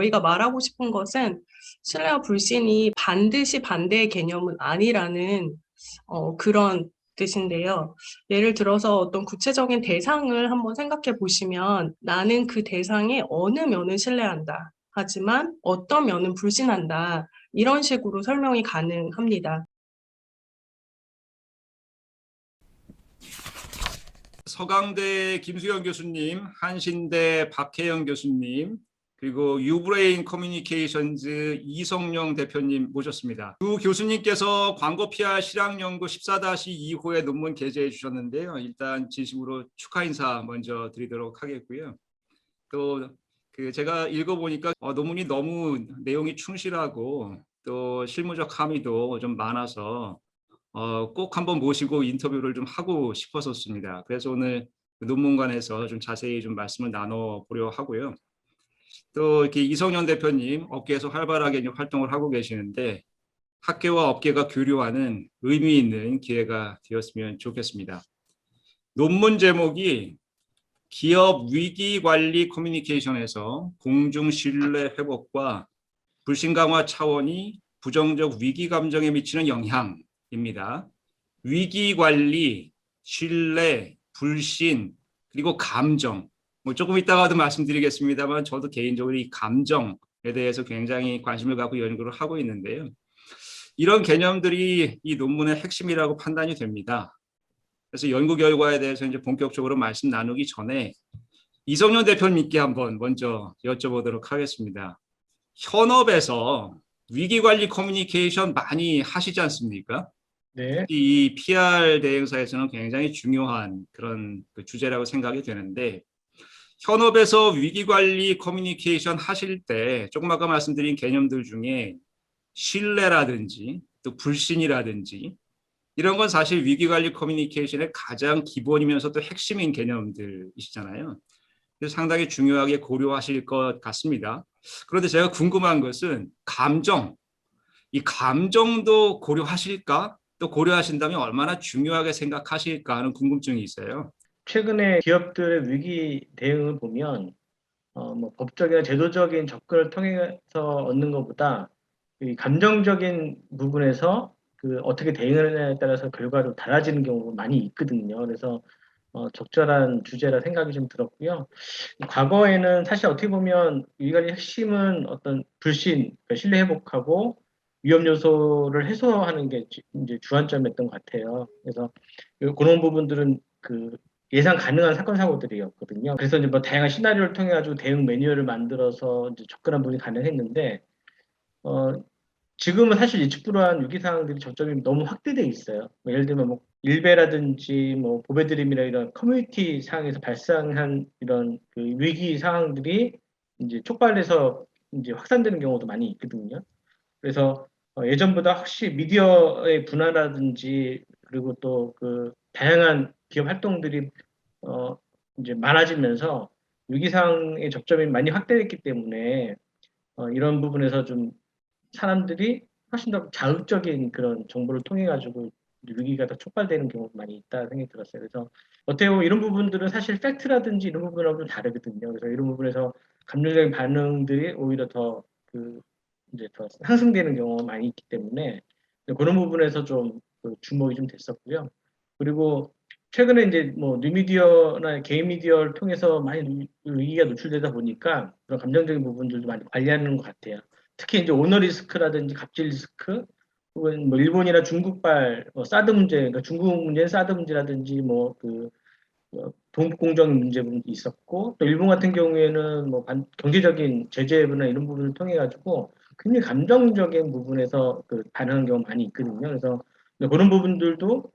저희가 말하고 싶은 것은 신뢰와 불신이 반드시 반대의 개념은 아니라는 그런 뜻인데요. 예를 들어서 어떤 구체적인 대상을 한번 생각해 보시면 나는 그 대상의 어느 면을 신뢰한다. 하지만 어떤 면은 불신한다. 이런 식으로 설명이 가능합니다. 서강대 김수영 교수님, 한신대 박혜영 교수님, 그리고 유브레인 커뮤니케이션즈 이성용 대표님 모셨습니다. 두 교수님께서 광고 PR 실황연구 14-2호의 논문 게재해 주셨는데요. 일단 진심으로 축하 인사 먼저 드리도록 하겠고요. 또 제가 읽어보니까 논문이 너무 내용이 충실하고 또 실무적 함의도 좀 많아서 꼭 한번 모시고 인터뷰를 좀 하고 싶었었습니다. 그래서 오늘 논문관에서 좀 자세히 좀 말씀을 나눠보려 하고요. 또 이렇게 이성년 대표님 업계에서 활발하게 활동을 하고 계시는데 학계와 업계가 교류하는 의미 있는 기회가 되었으면 좋겠습니다. 논문 제목이 기업 위기 관리 커뮤니케이션에서 공중 신뢰 회복과 불신 강화 차원이 부정적 위기 감정에 미치는 영향입니다. 위기 관리, 신뢰, 불신, 그리고 감정. 조금 이따가도 말씀드리겠습니다만 저도 개인적으로 이 감정에 대해서 굉장히 관심을 갖고 연구를 하고 있는데요. 이런 개념들이 이 논문의 핵심이라고 판단이 됩니다. 그래서 연구 결과에 대해서 이제 본격적으로 말씀 나누기 전에 이성년 대표님께 한번 먼저 여쭤보도록 하겠습니다. 현업에서 위기관리 커뮤니케이션 많이 하시지 않습니까? 네. 이 PR 대행사에서는 굉장히 중요한 그런 주제라고 생각이 되는데 현업에서 위기관리 커뮤니케이션 하실 때 조금 아까 말씀드린 개념들 중에 신뢰라든지 또 불신이라든지 이런 건 사실 위기관리 커뮤니케이션의 가장 기본이면서 또 핵심인 개념들이시잖아요. 그래서 상당히 중요하게 고려하실 것 같습니다. 그런데 제가 궁금한 것은 감정, 이 감정도 고려하실까? 또 고려하신다면 얼마나 중요하게 생각하실까 하는 궁금증이 있어요. 최근에 기업들의 위기 대응을 보면 뭐 법적이나 제도적인 접근을 통해서 얻는 것보다 이 감정적인 부분에서 어떻게 대응하느냐에 따라서 결과가 좀 달라지는 경우가 많이 있거든요. 그래서 적절한 주제라 생각이 좀 들었고요. 과거에는 사실 어떻게 보면 위기관리의 핵심은 어떤 불신, 그러니까 신뢰 회복하고 위험 요소를 해소하는 게 이제 주안점이었던 것 같아요. 그래서 그런 부분들은 예상 가능한 사건 사고들이었거든요. 그래서 이제 뭐 다양한 시나리오를 통해 가지고 대응 매뉴얼을 만들어서 이제 접근한 부분이 가능했는데 어, 지금은 사실 예측불허한 위기 상황들이 점점 너무 확대돼 있어요. 뭐 예를 들면 뭐 일베라든지 뭐 보배드림이나 이런 커뮤니티 상황에서 발생한 이런 위기 상황들이 이제 촉발돼서 이제 확산되는 경우도 많이 있거든요. 그래서 예전보다 확실히 미디어의 분화라든지 그리고 또 다양한 기업 활동들이 어, 이제 많아지면서 위기상의 접점이 많이 확대됐기 때문에 이런 부분에서 좀 사람들이 훨씬 더 자극적인 그런 정보를 통해 가지고 위기가 더 촉발되는 경우가 많이 있다 생각이 들었어요. 그래서 어떻게 보면 이런 부분들은 사실 팩트라든지 이런 부분하고 좀 다르거든요. 그래서 이런 부분에서 감정적인 반응들이 오히려 이제 더 상승되는 경우가 많이 있기 때문에 그런 부분에서 좀 주목이 좀 됐었고요. 그리고 최근에 이제 뭐 뉴미디어나 개인 미디어를 통해서 많이 위기가 노출되다 보니까 그런 감정적인 부분들도 많이 관리하는 것 같아요. 특히 이제 오너 리스크라든지 갑질 리스크 혹은 뭐 일본이나 중국발 사드 문제, 그러니까 중국 문제는 사드 문제라든지 동북 공정 문제도 있었고 또 일본 같은 경우에는 뭐 경제적인 제재나 이런 부분을 통해 가지고 굉장히 감정적인 부분에서 반응하는 경우가 많이 있거든요. 그래서 그런 부분들도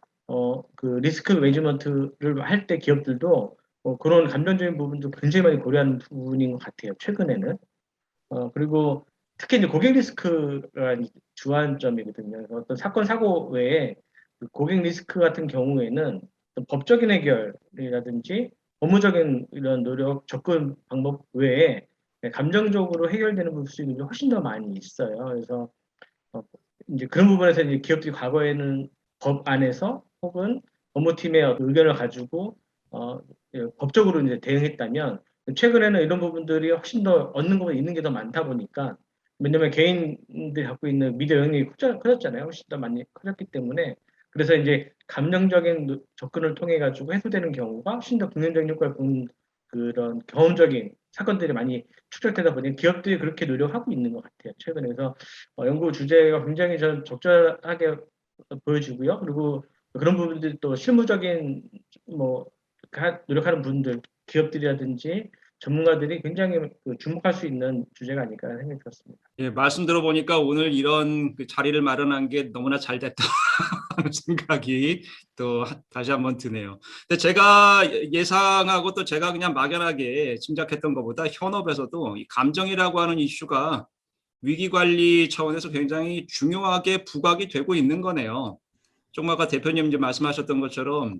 리스크 매니지먼트를 할 때 기업들도 그런 감정적인 부분도 굉장히 많이 고려하는 부분인 것 같아요. 최근에는. 그리고 특히 이제 고객 리스크가 주안점이거든요. 그래서 어떤 사건 사고 외에 고객 리스크 같은 경우에는 법적인 해결이라든지 업무적인 이런 노력, 접근 방법 외에 감정적으로 해결되는 부분이 훨씬 더 많이 있어요. 그래서 어, 이제 그런 부분에서 이제 기업들이 과거에는 법 안에서 혹은 업무팀의 의견을 가지고 예, 법적으로 이제 대응했다면 최근에는 이런 부분들이 훨씬 더 얻는 것보다 있는 게 더 많다 보니까, 왜냐면 개인들이 갖고 있는 미디어 영역이 커졌잖아요. 훨씬 더 많이 커졌기 때문에. 그래서 이제 감정적인 접근을 통해 가지고 해소되는 경우가 훨씬 더 긍정적인 효과를 보는 그런 경험적인 사건들이 많이 축적되다 보니 기업들이 그렇게 노력하고 있는 것 같아요. 최근에. 그래서 연구 주제가 굉장히 적절하게 보여지고요. 그리고 그런 부분들이 또 실무적인 뭐 노력하는 분들, 기업들이라든지 전문가들이 굉장히 주목할 수 있는 주제가 아닐까라는 생각이 들었습니다. 예, 말씀 들어보니까 오늘 이런 그 자리를 마련한 게 너무나 잘 됐다 하는 생각이 또 다시 한번 드네요. 근데 제가 예상하고 또 제가 그냥 막연하게 짐작했던 것보다 현업에서도 이 감정이라고 하는 이슈가 위기 관리 차원에서 굉장히 중요하게 부각이 되고 있는 거네요. 좀 아까 대표님 이제 말씀하셨던 것처럼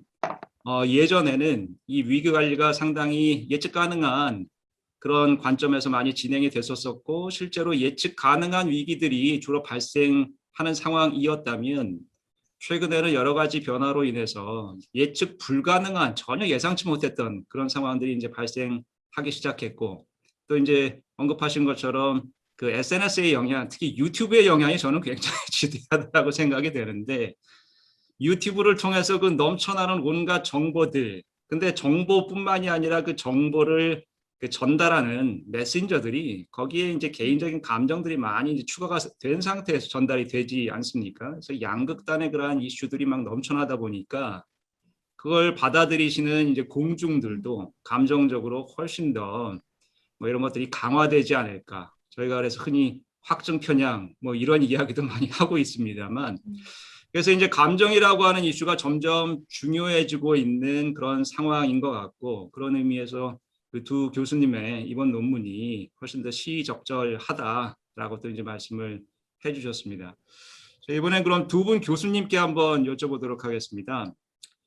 예전에는 이 위기 관리가 상당히 예측 가능한 그런 관점에서 많이 진행이 됐었고 실제로 예측 가능한 위기들이 주로 발생하는 상황이었다면 최근에는 여러 가지 변화로 인해서 예측 불가능한 전혀 예상치 못했던 그런 상황들이 이제 발생하기 시작했고 또 이제 언급하신 것처럼 그 SNS의 영향, 특히 유튜브의 영향이 저는 굉장히 지대하다고 생각이 되는데 유튜브를 통해서 그 넘쳐나는 온갖 정보들, 근데 정보뿐만이 아니라 그 정보를 그 전달하는 메신저들이 거기에 이제 개인적인 감정들이 많이 이제 추가가 된 상태에서 전달이 되지 않습니까? 그래서 양극단의 그러한 이슈들이 막 넘쳐나다 보니까 그걸 받아들이시는 이제 공중들도 감정적으로 훨씬 더 뭐 이런 것들이 강화되지 않을까. 저희가 그래서 흔히 확증 편향 뭐 이런 이야기도 많이 하고 있습니다만 그래서 이제 감정이라고 하는 이슈가 점점 중요해지고 있는 그런 상황인 것 같고 그런 의미에서 그 두 교수님의 이번 논문이 훨씬 더 시의적절하다라고 또 이제 말씀을 해주셨습니다. 이번엔 그럼 두 분 교수님께 한번 여쭤보도록 하겠습니다.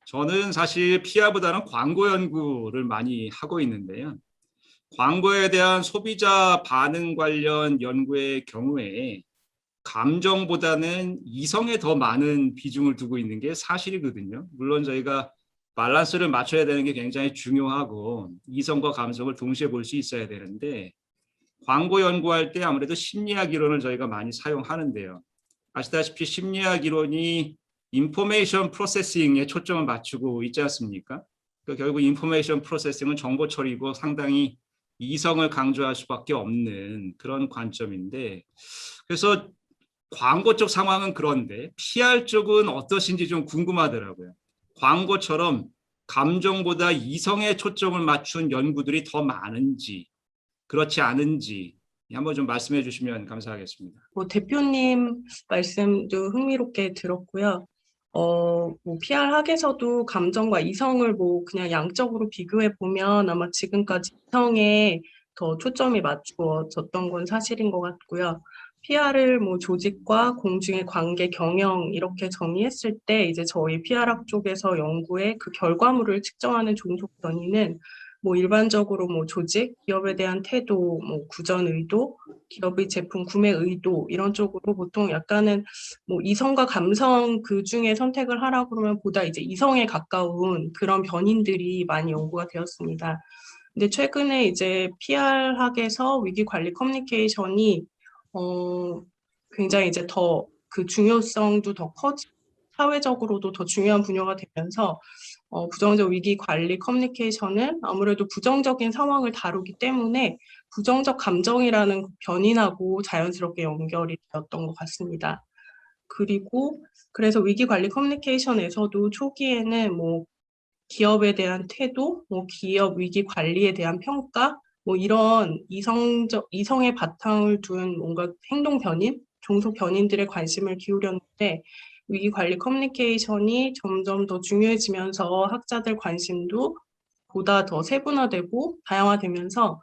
저는 사실 PR보다는 광고 연구를 많이 하고 있는데요. 광고에 대한 소비자 반응 관련 연구의 경우에 감정보다는 이성에 더 많은 비중을 두고 있는 게 사실이거든요. 물론 저희가 밸런스를 맞춰야 되는 게 굉장히 중요하고 이성과 감성을 동시에 볼 수 있어야 되는데 광고 연구할 때 아무래도 심리학 이론을 저희가 많이 사용하는데요. 아시다시피 심리학 이론이 인포메이션 프로세싱에 초점을 맞추고 있지 않습니까? 결국 인포메이션 프로세싱은 정보 처리고 상당히 이성을 강조할 수밖에 없는 그런 관점인데 그래서 광고 쪽 상황은 그런데 PR 쪽은 어떠신지 좀 궁금하더라고요. 광고처럼 감정보다 이성에 초점을 맞춘 연구들이 더 많은지 그렇지 않은지 한번 좀 말씀해 주시면 감사하겠습니다. 뭐 대표님 말씀도 흥미롭게 들었고요. 뭐 PR 학에서도 감정과 이성을 뭐 그냥 양적으로 비교해 보면 아마 지금까지 이성에 더 초점이 맞추어졌던 건 사실인 것 같고요. PR을 뭐 조직과 공중의 관계, 경영 이렇게 정의했을 때 이제 저희 PR학 쪽에서 연구의 그 결과물을 측정하는 종속 변이는 뭐 일반적으로 뭐 조직, 기업에 대한 태도, 뭐 구전 의도, 기업의 제품 구매 의도 이런 쪽으로 보통 약간은 뭐 이성과 감성 그 중에 선택을 하라고 그러면 보다 이제 이성에 가까운 그런 변인들이 많이 연구가 되었습니다. 근데 최근에 이제 PR 학에서 위기 관리 커뮤니케이션이 굉장히 이제 더 그 중요성도 더 커지고 사회적으로도 더 중요한 분야가 되면서 부정적 위기 관리 커뮤니케이션은 아무래도 부정적인 상황을 다루기 때문에 부정적 감정이라는 변인하고 자연스럽게 연결이 되었던 것 같습니다. 그리고 그래서 위기 관리 커뮤니케이션에서도 초기에는 뭐 기업에 대한 태도, 뭐 기업 위기 관리에 대한 평가, 뭐 이런 이성의 바탕을 둔 뭔가 행동 변인, 종속 변인들에 관심을 기울였는데 위기 관리 커뮤니케이션이 점점 더 중요해지면서 학자들 관심도 보다 더 세분화되고 다양화되면서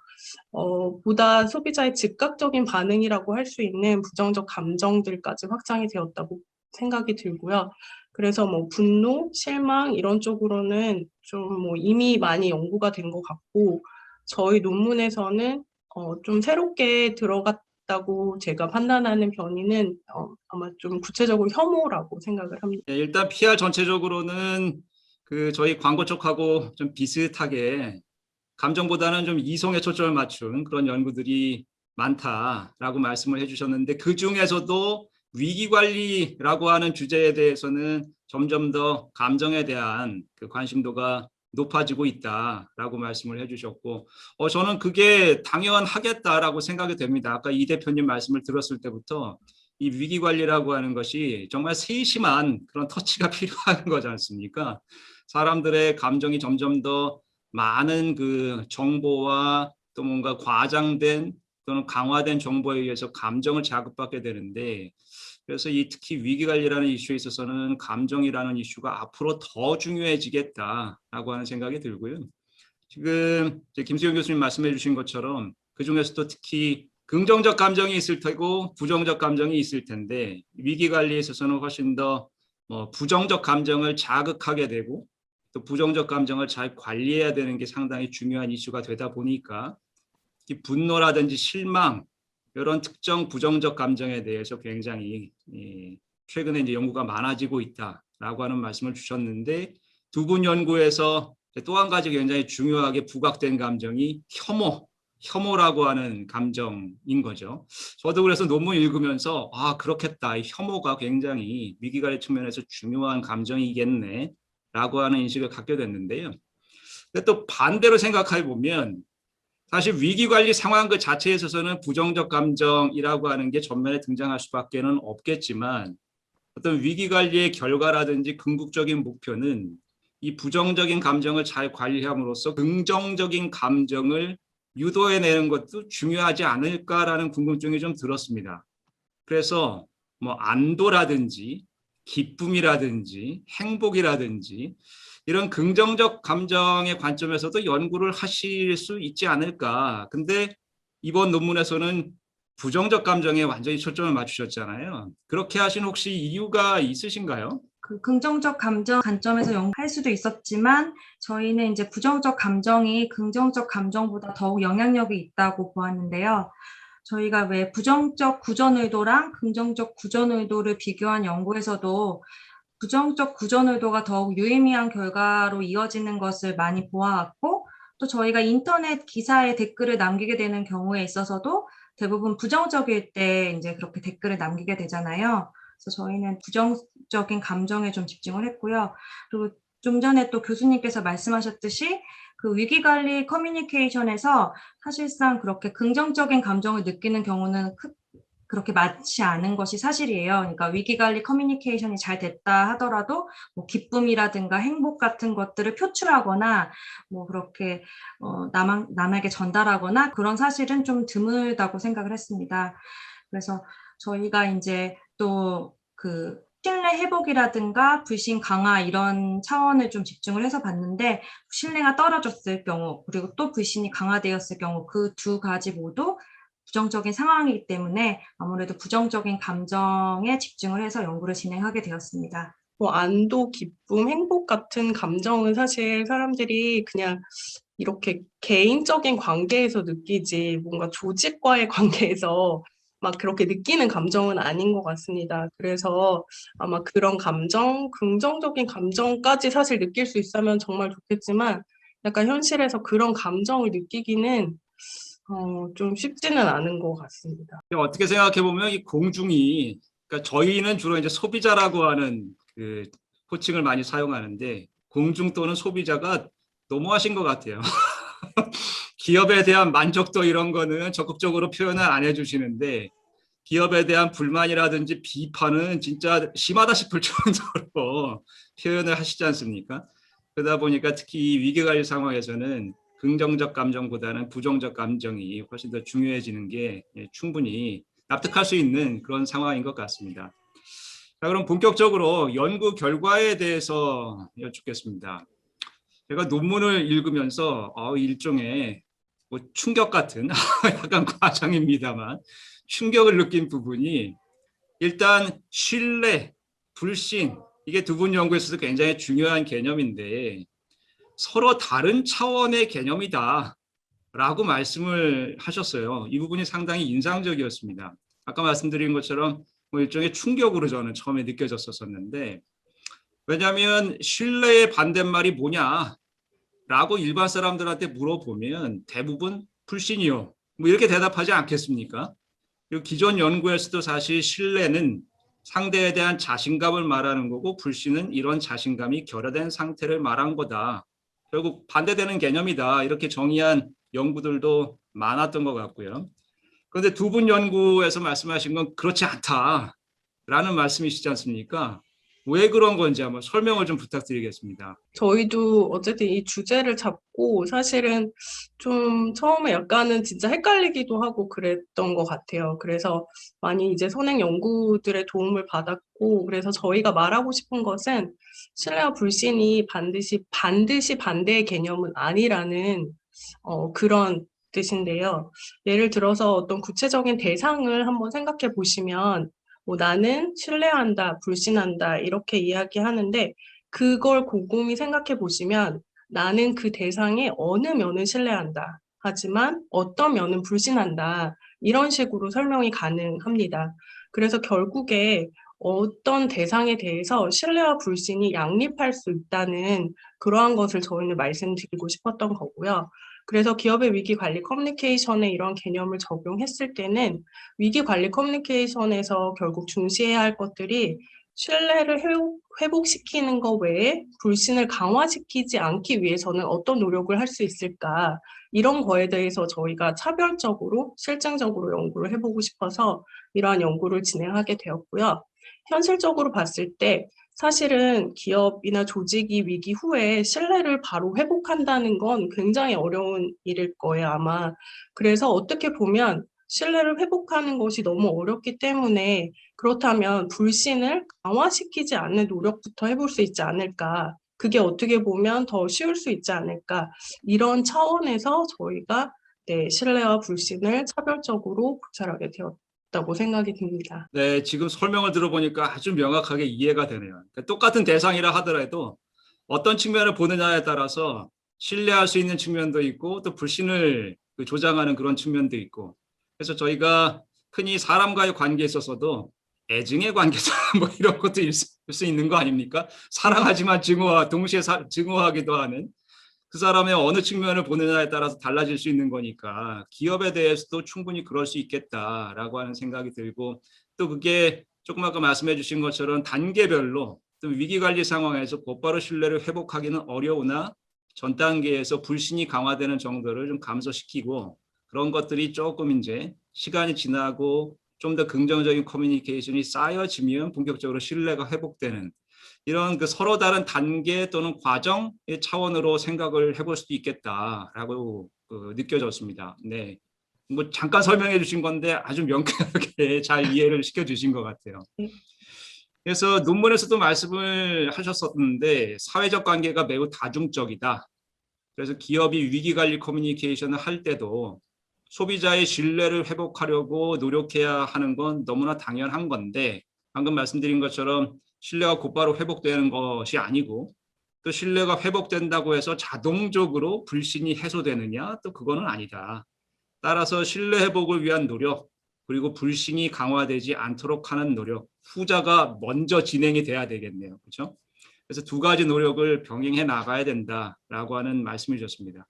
보다 소비자의 즉각적인 반응이라고 할 수 있는 부정적 감정들까지 확장이 되었다고 생각이 들고요. 그래서 뭐 분노, 실망 이런 쪽으로는 좀 뭐 이미 많이 연구가 된 것 같고 저희 논문에서는 좀 새롭게 들어갔다고 제가 판단하는 변이는 아마 좀 구체적으로 혐오라고 생각을 합니다. 네, 일단 PR 전체적으로는 그 저희 광고 쪽하고 좀 비슷하게 감정보다는 좀 이성에 초점을 맞춘 그런 연구들이 많다라고 말씀을 해주셨는데 그 중에서도 위기관리라고 하는 주제에 대해서는 점점 더 감정에 대한 그 관심도가 높아지고 있다라고 말씀을 해주셨고 저는 그게 당연하겠다라고 생각이 됩니다. 아까 이 대표님 말씀을 들었을 때부터 이 위기관리라고 하는 것이 정말 세심한 그런 터치가 필요한 거지 않습니까? 사람들의 감정이 점점 더 많은 그 정보와 또 뭔가 과장된 또는 강화된 정보에 의해서 감정을 자극받게 되는데 그래서 이 특히 위기관리라는 이슈에 있어서는 감정이라는 이슈가 앞으로 더 중요해지겠다라고 하는 생각이 들고요. 지금 김수영 교수님 말씀해 주신 것처럼 그중에서도 특히 긍정적 감정이 있을 테고 부정적 감정이 있을 텐데 위기관리에 있어서는 훨씬 더 부정적 감정을 자극하게 되고 또 부정적 감정을 잘 관리해야 되는 게 상당히 중요한 이슈가 되다 보니까 분노라든지 실망 이런 특정 부정적 감정에 대해서 굉장히 최근에 이제 연구가 많아지고 있다라고 하는 말씀을 주셨는데 두 분 연구에서 또 한 가지 굉장히 중요하게 부각된 감정이 혐오라고 하는 감정인 거죠. 저도 그래서 논문 읽으면서 그렇겠다. 혐오가 굉장히 위기관리 측면에서 중요한 감정이겠네 라고 하는 인식을 갖게 됐는데요. 근데 또 반대로 생각해 보면 사실 위기관리 상황 그 자체에 있어서는 부정적 감정이라고 하는 게 전면에 등장할 수밖에는 없겠지만 어떤 위기관리의 결과라든지 궁극적인 목표는 이 부정적인 감정을 잘 관리함으로써 긍정적인 감정을 유도해내는 것도 중요하지 않을까라는 궁금증이 좀 들었습니다. 그래서 안도라든지 기쁨이라든지 행복이라든지 이런 긍정적 감정의 관점에서도 연구를 하실 수 있지 않을까. 근데 이번 논문에서는 부정적 감정에 완전히 초점을 맞추셨잖아요. 그렇게 하신 혹시 이유가 있으신가요? 그 긍정적 감정 관점에서 연구할 수도 있었지만 저희는 이제 부정적 감정이 긍정적 감정보다 더욱 영향력이 있다고 보았는데요. 저희가 왜 부정적 구전 의도랑 긍정적 구전 의도를 비교한 연구에서도 부정적 구전 의도가 더욱 유의미한 결과로 이어지는 것을 많이 보아왔고 또 저희가 인터넷 기사에 댓글을 남기게 되는 경우에 있어서도 대부분 부정적일 때 이제 그렇게 댓글을 남기게 되잖아요. 그래서 저희는 부정적인 감정에 좀 집중을 했고요. 그리고 좀 전에 또 교수님께서 말씀하셨듯이 그 위기관리 커뮤니케이션에서 사실상 그렇게 긍정적인 감정을 느끼는 경우는 그렇게 많지 않은 것이 사실이에요. 그러니까 위기관리 커뮤니케이션이 잘 됐다 하더라도 기쁨이라든가 행복 같은 것들을 표출하거나 그렇게 남에게 전달하거나 그런 사실은 좀 드물다고 생각을 했습니다. 그래서 저희가 이제 또 그 신뢰 회복이라든가 불신 강화 이런 차원을 좀 집중을 해서 봤는데 신뢰가 떨어졌을 경우 그리고 또 불신이 강화되었을 경우 그 두 가지 모두 부정적인 상황이기 때문에 아무래도 부정적인 감정에 집중을 해서 연구를 진행하게 되었습니다. 안도, 기쁨, 행복 같은 감정은 사실 사람들이 그냥 이렇게 개인적인 관계에서 느끼지 뭔가 조직과의 관계에서 막 그렇게 느끼는 감정은 아닌 것 같습니다. 그래서 아마 그런 감정, 긍정적인 감정까지 사실 느낄 수 있으면 정말 좋겠지만 약간 현실에서 그런 감정을 느끼기는 좀 쉽지는 않은 것 같습니다. 어떻게 생각해 보면 이 공중이 그러니까 저희는 주로 이제 소비자라고 하는 그 호칭을 많이 사용하는데 공중 또는 소비자가 너무하신 것 같아요. 기업에 대한 만족도 이런 거는 적극적으로 표현을 안 해주시는데 기업에 대한 불만이라든지 비판은 진짜 심하다 싶을 정도로 표현을 하시지 않습니까? 그러다 보니까 특히 이 위기관리 상황에서는 긍정적 감정보다는 부정적 감정이 훨씬 더 중요해지는 게 충분히 납득할 수 있는 그런 상황인 것 같습니다. 자, 그럼 본격적으로 연구 결과에 대해서 여쭙겠습니다. 제가 논문을 읽으면서 일종의 충격 같은 약간 과장입니다만 충격을 느낀 부분이 일단 신뢰, 불신 이게 두 분 연구에 있어서 굉장히 중요한 개념인데 서로 다른 차원의 개념이다 라고 말씀을 하셨어요. 이 부분이 상당히 인상적이었습니다. 아까 말씀드린 것처럼 일종의 충격으로 저는 처음에 느껴졌었는데 왜냐하면 신뢰의 반대말이 뭐냐 라고 일반 사람들한테 물어보면 대부분 불신이요. 뭐 이렇게 대답하지 않겠습니까? 그리고 기존 연구에서도 사실 신뢰는 상대에 대한 자신감을 말하는 거고 불신은 이런 자신감이 결여된 상태를 말한 거다. 결국 반대되는 개념이다. 이렇게 정의한 연구들도 많았던 것 같고요. 그런데 두 분 연구에서 말씀하신 건 그렇지 않다라는 말씀이시지 않습니까? 왜 그런 건지 한번 설명을 좀 부탁드리겠습니다. 저희도 어쨌든 이 주제를 잡고 사실은 좀 처음에 약간은 진짜 헷갈리기도 하고 그랬던 것 같아요. 그래서 많이 이제 선행 연구들의 도움을 받았고, 그래서 저희가 말하고 싶은 것은 신뢰와 불신이 반드시 반대의 개념은 아니라는 그런 뜻인데요. 예를 들어서 어떤 구체적인 대상을 한번 생각해 보시면, 뭐 나는 신뢰한다, 불신한다 이렇게 이야기하는데 그걸 곰곰이 생각해 보시면 나는 그 대상의 어느 면은 신뢰한다. 하지만 어떤 면은 불신한다. 이런 식으로 설명이 가능합니다. 그래서 결국에 어떤 대상에 대해서 신뢰와 불신이 양립할 수 있다는 그러한 것을 저희는 말씀드리고 싶었던 거고요. 그래서 기업의 위기 관리 커뮤니케이션에 이런 개념을 적용했을 때는 위기 관리 커뮤니케이션에서 결국 중시해야 할 것들이 신뢰를 회복시키는 것 외에 불신을 강화시키지 않기 위해서는 어떤 노력을 할 수 있을까? 이런 거에 대해서 저희가 차별적으로 실증적으로 연구를 해보고 싶어서 이러한 연구를 진행하게 되었고요. 현실적으로 봤을 때 사실은 기업이나 조직이 위기 후에 신뢰를 바로 회복한다는 건 굉장히 어려운 일일 거예요, 아마. 그래서 어떻게 보면 신뢰를 회복하는 것이 너무 어렵기 때문에 그렇다면 불신을 강화시키지 않는 노력부터 해볼 수 있지 않을까. 그게 어떻게 보면 더 쉬울 수 있지 않을까. 이런 차원에서 저희가 신뢰와 불신을 차별적으로 구별하게 되었다고 생각이 듭니다. 네, 지금 설명을 들어보니까 아주 명확하게 이해가 되네요. 그러니까 똑같은 대상이라 하더라도 어떤 측면을 보느냐에 따라서 신뢰할 수 있는 측면도 있고 또 불신을 조장하는 그런 측면도 있고, 그래서 저희가 흔히 사람과의 관계에 있어서도 애증의 관계다 뭐 이런 것도 있을 수 있는 거 아닙니까? 사랑하지만 동시에 증오하기도 하는, 그 사람의 어느 측면을 보느냐에 따라서 달라질 수 있는 거니까 기업에 대해서도 충분히 그럴 수 있겠다라고 하는 생각이 들고, 또 그게 조금 아까 말씀해 주신 것처럼 단계별로 또 위기관리 상황에서 곧바로 신뢰를 회복하기는 어려우나 전 단계에서 불신이 강화되는 정도를 좀 감소시키고, 그런 것들이 조금 이제 시간이 지나고 좀 더 긍정적인 커뮤니케이션이 쌓여지면 본격적으로 신뢰가 회복되는 이런 그 서로 다른 단계 또는 과정의 차원으로 생각을 해볼 수도 있겠다라고 느껴졌습니다. 네, 뭐 잠깐 설명해 주신 건데 아주 명쾌하게 잘 이해를 시켜 주신 것 같아요. 그래서 논문에서도 말씀을 하셨었는데 사회적 관계가 매우 다중적이다. 그래서 기업이 위기관리 커뮤니케이션을 할 때도 소비자의 신뢰를 회복하려고 노력해야 하는 건 너무나 당연한 건데, 방금 말씀드린 것처럼 신뢰가 곧바로 회복되는 것이 아니고, 또 신뢰가 회복된다고 해서 자동적으로 불신이 해소되느냐? 또 그거는 아니다. 따라서 신뢰 회복을 위한 노력, 그리고 불신이 강화되지 않도록 하는 노력, 후자가 먼저 진행이 돼야 되겠네요. 그렇죠? 그래서 두 가지 노력을 병행해 나가야 된다라고 하는 말씀을 주셨습니다.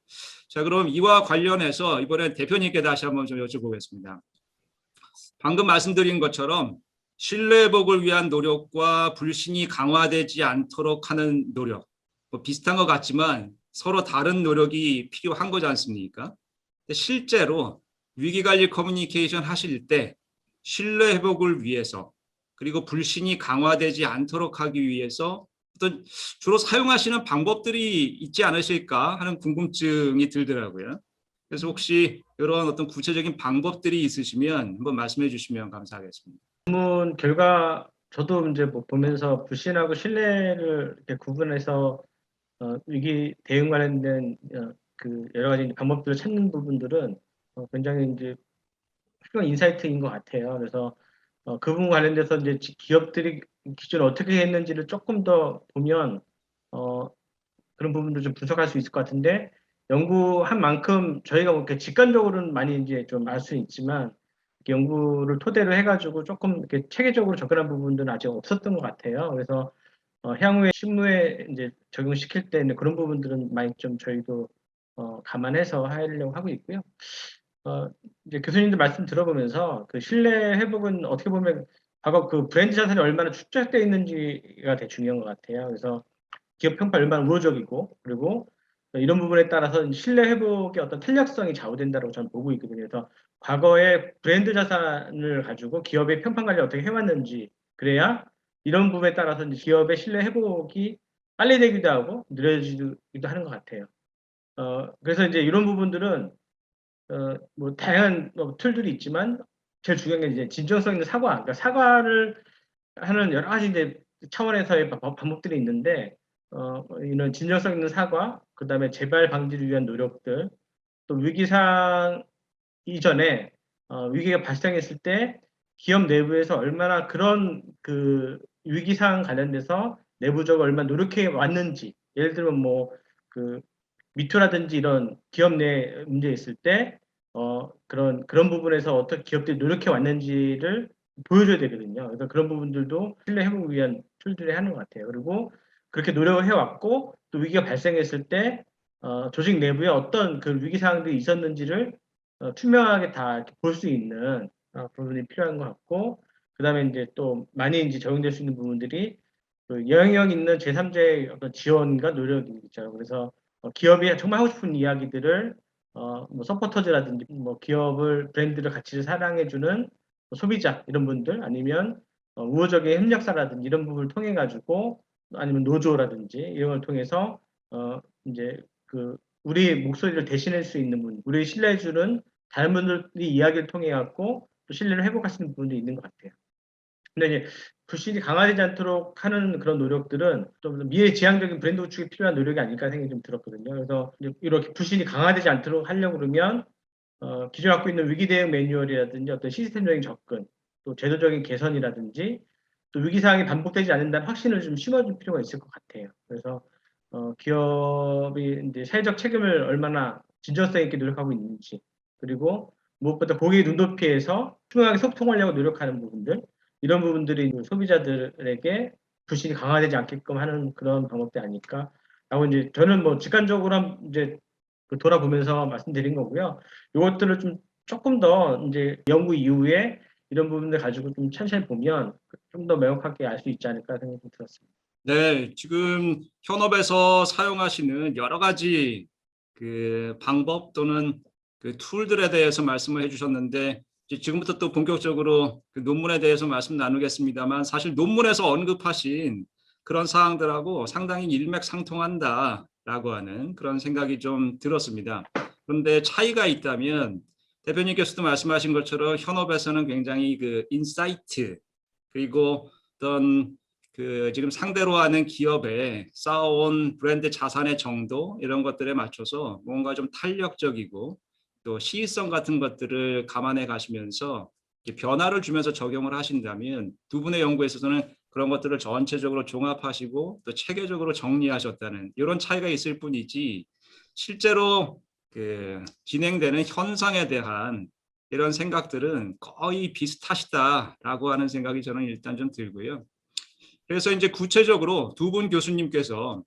자, 그럼 이와 관련해서 이번에 대표님께 다시 한번 좀 여쭤보겠습니다. 방금 말씀드린 것처럼 신뢰 회복을 위한 노력과 불신이 강화되지 않도록 하는 노력, 뭐 비슷한 것 같지만 서로 다른 노력이 필요한 거지 않습니까? 실제로 위기관리 커뮤니케이션 하실 때 신뢰 회복을 위해서, 그리고 불신이 강화되지 않도록 하기 위해서 어떤 주로 사용하시는 방법들이 있지 않으실까 하는 궁금증이 들더라고요. 그래서 혹시 이런 어떤 구체적인 방법들이 있으시면 한번 말씀해 주시면 감사하겠습니다. 논문 결과 저도 이제 뭐 보면서 불신하고 신뢰를 이렇게 구분해서 위기 대응 관련된 그 여러 가지 방법들을 찾는 부분들은 굉장히 이제 훌륭한 인사이트인 것 같아요. 그래서 그 부분 관련돼서 이제 기업들이 기존에 어떻게 했는지를 조금 더 보면 그런 부분도 좀 분석할 수 있을 것 같은데, 연구한 만큼 저희가 뭐 이렇게 직관적으로는 많이 이제 좀 알 수는 있지만 연구를 토대로 해가지고 조금 이렇게 체계적으로 접근한 부분들은 아직 없었던 것 같아요. 그래서 향후에 실무에 이제 적용시킬 때 있는 그런 부분들은 많이 좀 저희도 감안해서 하려고 하고 있고요. 이제 교수님들 말씀 들어보면서 그 신뢰 회복은 어떻게 보면 과거 그 브랜드 자산이 얼마나 축적되어 있는지가 되게 중요한 것 같아요. 그래서 기업 평가 얼마나 우호적이고, 그리고 이런 부분에 따라서 신뢰 회복의 어떤 탄력성이 좌우된다고 저는 보고 있거든요. 그래서 과거의 브랜드 자산을 가지고 기업의 평판 관리 어떻게 해왔는지, 그래야 이런 부분에 따라서 이제 기업의 신뢰 회복이 빨리 되기도 하고 느려지기도 하는 것 같아요. 그래서 이제 이런 부분들은 뭐 다양한 툴들이 있지만 제일 중요한 게 이제 진정성 있는 사과, 그러니까 사과를 하는 여러 가지 이제 차원에서의 방법들이 있는데 이런 진정성 있는 사과, 그다음에 재발 방지를 위한 노력들, 또 위기상 이전에 위기가 발생했을 때 기업 내부에서 얼마나 그런 그 위기상 관련돼서 내부적으로 얼마나 노력해 왔는지, 예를 들면 뭐 그 미투라든지 이런 기업 내 문제 있을 때 그런 부분에서 어떻게 기업들이 노력해 왔는지를 보여줘야 되거든요. 그래서 그런 부분들도 신뢰 회복을 위한 툴들이 하는 것 같아요. 그리고 그렇게 노력을 해왔고 또 위기가 발생했을 때 조직 내부에 어떤 그 위기 상황들이 있었는지를 투명하게 다 볼 수 있는 부분이 필요한 것 같고, 그 다음에 이제 또 많이 이제 적용될 수 있는 부분들이 그 영향력 있는 제3자의 어떤 지원과 노력이 있죠. 그래서 기업이 정말 하고 싶은 이야기들을 뭐 서포터즈라든지 뭐 기업을 브랜드를 가치를 사랑해주는 소비자 이런 분들, 아니면 우호적인 협력사라든지 이런 부분을 통해 가지고, 아니면 노조라든지 이런 걸 통해서 이제 그 우리 목소리를 대신할 수 있는 분, 우리 신뢰해주는 다른 분들이 이야기를 통해 갖고 또 신뢰를 회복하시는 부분도 있는 것 같아요. 근데 이제 불신이 강화되지 않도록 하는 그런 노력들은 좀 미래지향적인 브랜드 구축이 필요한 노력이 아닐까 생각이 좀 들었거든요. 그래서 이렇게 불신이 강화되지 않도록 하려고 그러면 기존에 갖고 있는 위기 대응 매뉴얼이라든지 어떤 시스템적인 접근, 또 제도적인 개선이라든지, 또 위기 상황이 반복되지 않는다는 확신을 좀 심어줄 필요가 있을 것 같아요. 그래서 기업이 이제 사회적 책임을 얼마나 진정성 있게 노력하고 있는지, 그리고 무엇보다 고객의 눈높이에서 투명하게 소통하려고 노력하는 부분들, 이런 부분들이 소비자들에게 불신이 강화되지 않게끔 하는 그런 방법이 아닐까라고 이제 저는 뭐 직관적으로 이제 돌아보면서 말씀드린 거고요. 이것들을 좀 조금 더 이제 연구 이후에 이런 부분들 가지고 좀 천천히 보면 좀 더 명확하게 알 수 있지 않을까 생각이 좀 들었습니다. 네, 지금 현업에서 사용하시는 여러 가지 그 방법 또는 그 툴들에 대해서 말씀을 해주셨는데, 이제 지금부터 또 본격적으로 그 논문에 대해서 말씀 나누겠습니다만, 사실 논문에서 언급하신 그런 사항들하고 상당히 일맥상통한다라고 하는 그런 생각이 좀 들었습니다. 그런데 차이가 있다면, 대표님께서도 말씀하신 것처럼 현업에서는 굉장히 그 인사이트, 그리고 어떤 그 지금 상대로 하는 기업에 쌓아온 브랜드 자산의 정도, 이런 것들에 맞춰서 뭔가 좀 탄력적이고 또 시의성 같은 것들을 감안해 가시면서 변화를 주면서 적용을 하신다면, 두 분의 연구에 있어서는 그런 것들을 전체적으로 종합하시고 또 체계적으로 정리하셨다는 이런 차이가 있을 뿐이지, 실제로 그 진행되는 현상에 대한 이런 생각들은 거의 비슷하시다라고 하는 생각이 저는 일단 좀 들고요. 그래서 이제 구체적으로 두 분 교수님께서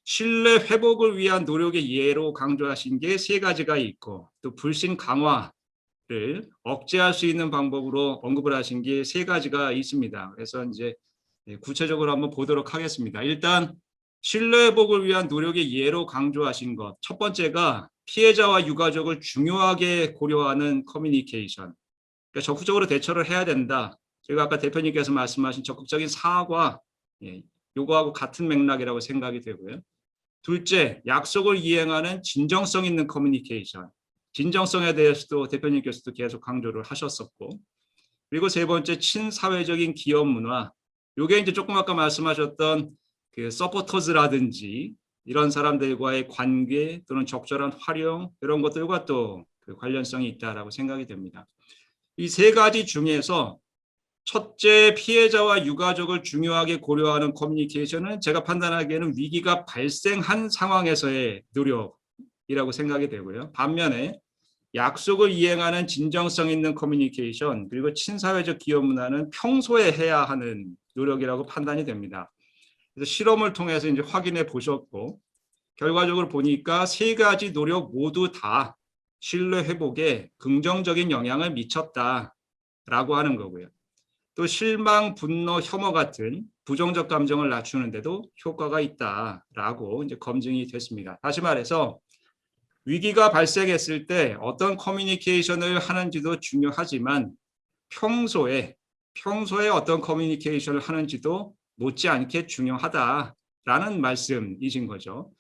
신뢰 회복을 위한 노력의 예로 강조하신 게 세 가지가 있고, 또 불신 강화를 억제할 수 있는 방법으로 언급을 하신 게 세 가지가 있습니다. 그래서 이제 구체적으로 한번 보도록 하겠습니다. 일단 신뢰 회복을 위한 노력의 예로 강조하신 것, 첫 번째가 피해자와 유가족을 중요하게 고려하는 커뮤니케이션. 그러니까 적극적으로 대처를 해야 된다. 그리고 아까 대표님께서 말씀하신 적극적인 사과, 요거하고 같은 맥락이라고 생각이 되고요. 둘째, 약속을 이행하는 진정성 있는 커뮤니케이션. 진정성에 대해서도 대표님께서도 계속 강조를 하셨었고, 그리고 세 번째, 친사회적인 기업 문화. 요게 이제 조금 아까 말씀하셨던 그 서포터즈라든지 이런 사람들과의 관계 또는 적절한 활용, 이런 것들과 또 그 관련성이 있다라고 생각이 됩니다. 이 세 가지 중에서 첫째, 피해자와 유가족을 중요하게 고려하는 커뮤니케이션은 제가 판단하기에는 위기가 발생한 상황에서의 노력이라고 생각이 되고요. 반면에 약속을 이행하는 진정성 있는 커뮤니케이션, 그리고 친사회적 기업 문화는 평소에 해야 하는 노력이라고 판단이 됩니다. 그래서 실험을 통해서 이제 확인해 보셨고 결과적으로 보니까 세 가지 노력 모두 다 신뢰 회복에 긍정적인 영향을 미쳤다라고 하는 거고요. 또 실망, 분노, 혐오 같은 부정적 감정을 낮추는데도 효과가 있다라고 이제 검증이 됐습니다. 다시 말해서 위기가 발생했을 때 어떤 커뮤니케이션을 하는지도 중요하지만 평소에 어떤 커뮤니케이션을 하는지도 못지않게 중요하다라는 말씀이신 거죠.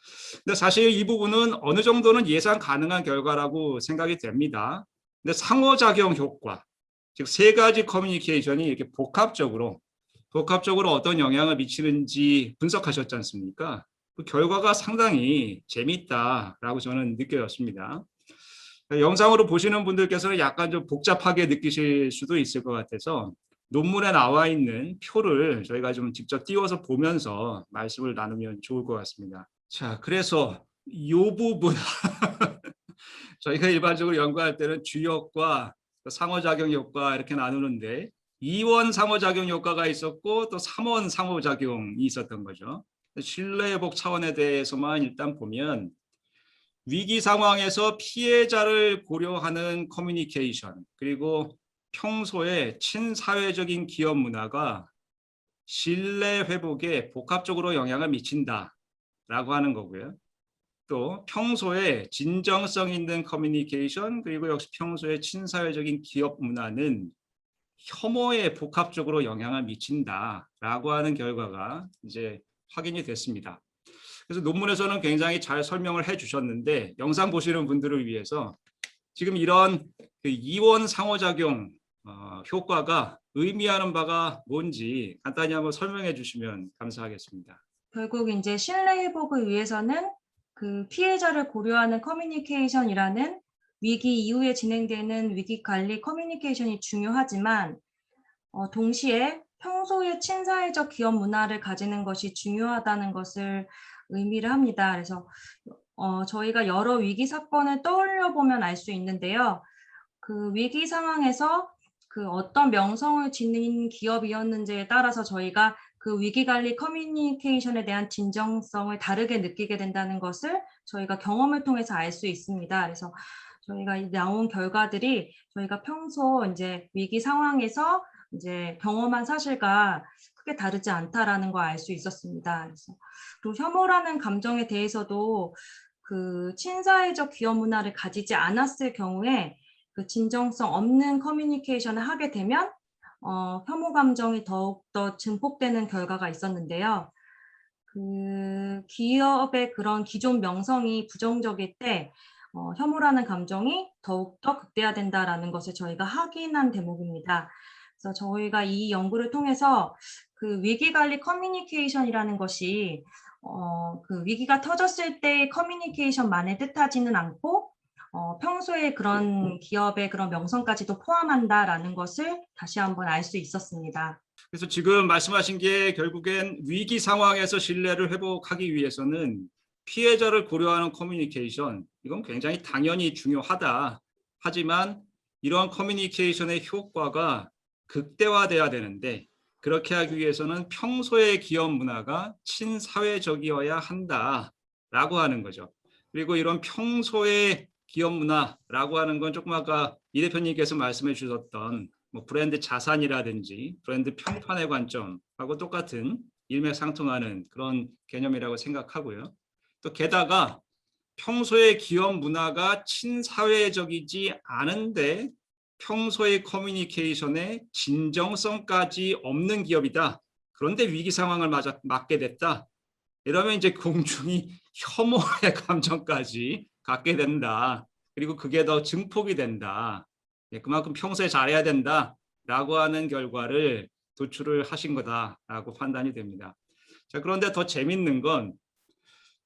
근데 사실 이 부분은 어느 정도는 예상 가능한 결과라고 생각이 됩니다. 근데 상호작용 효과, 즉 세 가지 커뮤니케이션이 이렇게 복합적으로 어떤 영향을 미치는지 분석하셨지 않습니까? 그 결과가 상당히 재밌다라고 저는 느껴졌습니다. 영상으로 보시는 분들께서는 약간 좀 복잡하게 느끼실 수도 있을 것 같아서 논문에 나와 있는 표를 저희가 좀 직접 띄워서 보면서 말씀을 나누면 좋을 것 같습니다. 자, 그래서 이 부분 저희가 일반적으로 연구할 때는 주역과 상호작용 효과 이렇게 나누는데 2원 상호작용 효과가 있었고 또 3원 상호작용이 있었던 거죠. 신뢰회복 차원에 대해서만 일단 보면 위기 상황에서 피해자를 고려하는 커뮤니케이션 그리고 평소에 친사회적인 기업 문화가 신뢰 회복에 복합적으로 영향을 미친다라고 하는 거고요. 또 평소에 진정성 있는 커뮤니케이션 그리고 역시 평소에 친사회적인 기업 문화는 혐오에 복합적으로 영향을 미친다라고 하는 결과가 이제 확인이 됐습니다. 그래서 논문에서는 굉장히 잘 설명을 해주셨는데 영상 보시는 분들을 위해서 지금 이런 그 이원 상호작용 효과가 의미하는 바가 뭔지 간단히 한번 설명해 주시면 감사하겠습니다. 결국 이제 신뢰 회복을 위해서는 그 피해자를 고려하는 커뮤니케이션이라는 위기 이후에 진행되는 위기 관리 커뮤니케이션이 중요하지만 동시에 평소에 친사회적 기업 문화를 가지는 것이 중요하다는 것을 의미를 합니다. 그래서 저희가 여러 위기 사건을 떠올려 보면 알 수 있는데요. 그 위기 상황에서 그 어떤 명성을 지닌 기업이었는지에 따라서 저희가 그 위기관리 커뮤니케이션에 대한 진정성을 다르게 느끼게 된다는 것을 저희가 경험을 통해서 알 수 있습니다. 그래서 저희가 나온 결과들이 저희가 평소 이제 위기 상황에서 이제 경험한 사실과 크게 다르지 않다라는 걸 알 수 있었습니다. 그래서 또 혐오라는 감정에 대해서도 그 친사회적 기업 문화를 가지지 않았을 경우에 그 진정성 없는 커뮤니케이션을 하게 되면 혐오 감정이 더욱더 증폭되는 결과가 있었는데요. 그 기업의 그런 기존 명성이 부정적일 때 혐오라는 감정이 더욱더 극대화된다라는 것을 저희가 확인한 대목입니다. 그래서 저희가 이 연구를 통해서 그 위기관리 커뮤니케이션이라는 것이 그 위기가 터졌을 때 커뮤니케이션만을 뜻하지는 않고 평소에 그런 기업의 그런 명성까지도 포함한다라는 것을 다시 한번 알 수 있었습니다. 그래서 지금 말씀하신 게 결국엔 위기 상황에서 신뢰를 회복하기 위해서는 피해자를 고려하는 커뮤니케이션, 이건 굉장히 당연히 중요하다. 하지만 이러한 커뮤니케이션의 효과가 극대화돼야 되는데 그렇게 하기 위해서는 평소의 기업 문화가 친사회적이어야 한다라고 하는 거죠. 그리고 이런 평소의 기업 문화라고 하는 건 조금 아까 이 대표님께서 말씀해 주셨던 뭐 브랜드 자산이라든지 브랜드 평판의 관점하고 똑같은 일맥상통하는 그런 개념이라고 생각하고요. 또 게다가 평소의 기업 문화가 친사회적이지 않은데 평소의 커뮤니케이션에 진정성까지 없는 기업이다. 그런데 위기 상황을 맞게 됐다. 이러면 이제 공중이 혐오의 감정까지 갖게 된다. 그리고 그게 더 증폭이 된다. 그만큼 평소에 잘해야 된다라고 하는 결과를 도출을 하신 거다라고 판단이 됩니다. 자, 그런데 더 재밌는 건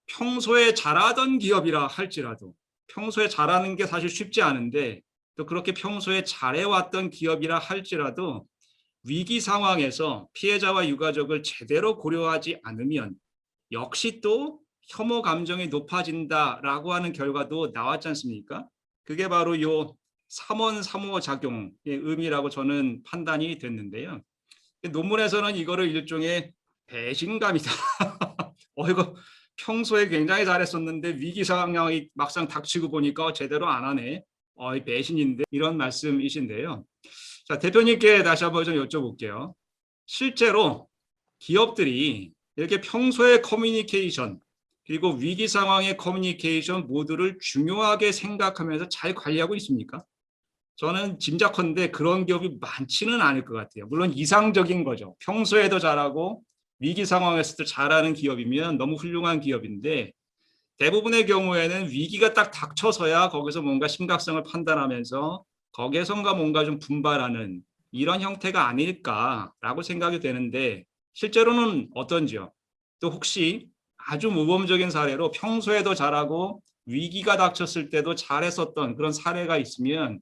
평소에 잘하던 기업이라 할지라도 평소에 잘하는 게 사실 쉽지 않은데 또 그렇게 평소에 잘해왔던 기업이라 할지라도 위기 상황에서 피해자와 유가족을 제대로 고려하지 않으면 역시 또 혐오 감정이 높아진다라고 하는 결과도 나왔지 않습니까? 그게 바로 요 3원 3호 작용의 의미라고 저는 판단이 됐는데요. 논문에서는 이거를 일종의 배신감이다. 이거 평소에 굉장히 잘했었는데 위기 상황이 막상 닥치고 보니까 제대로 안 하네. 배신인데 이런 말씀이신데요. 자, 대표님께 다시 한번 좀 여쭤볼게요. 실제로 기업들이 이렇게 평소의 커뮤니케이션 그리고 위기 상황의 커뮤니케이션 모두를 중요하게 생각하면서 잘 관리하고 있습니까? 저는 짐작컨대 그런 기업이 많지는 않을 것 같아요. 물론 이상적인 거죠. 평소에도 잘하고 위기 상황에서도 잘하는 기업이면 너무 훌륭한 기업인데 대부분의 경우에는 위기가 딱 닥쳐서야 거기서 뭔가 심각성을 판단하면서 거기에선가 뭔가 좀 분발하는 이런 형태가 아닐까라고 생각이 되는데 실제로는 어떤지요? 또 혹시 아주 모범적인 사례로 평소에도 잘하고 위기가 닥쳤을 때도 잘했었던 그런 사례가 있으면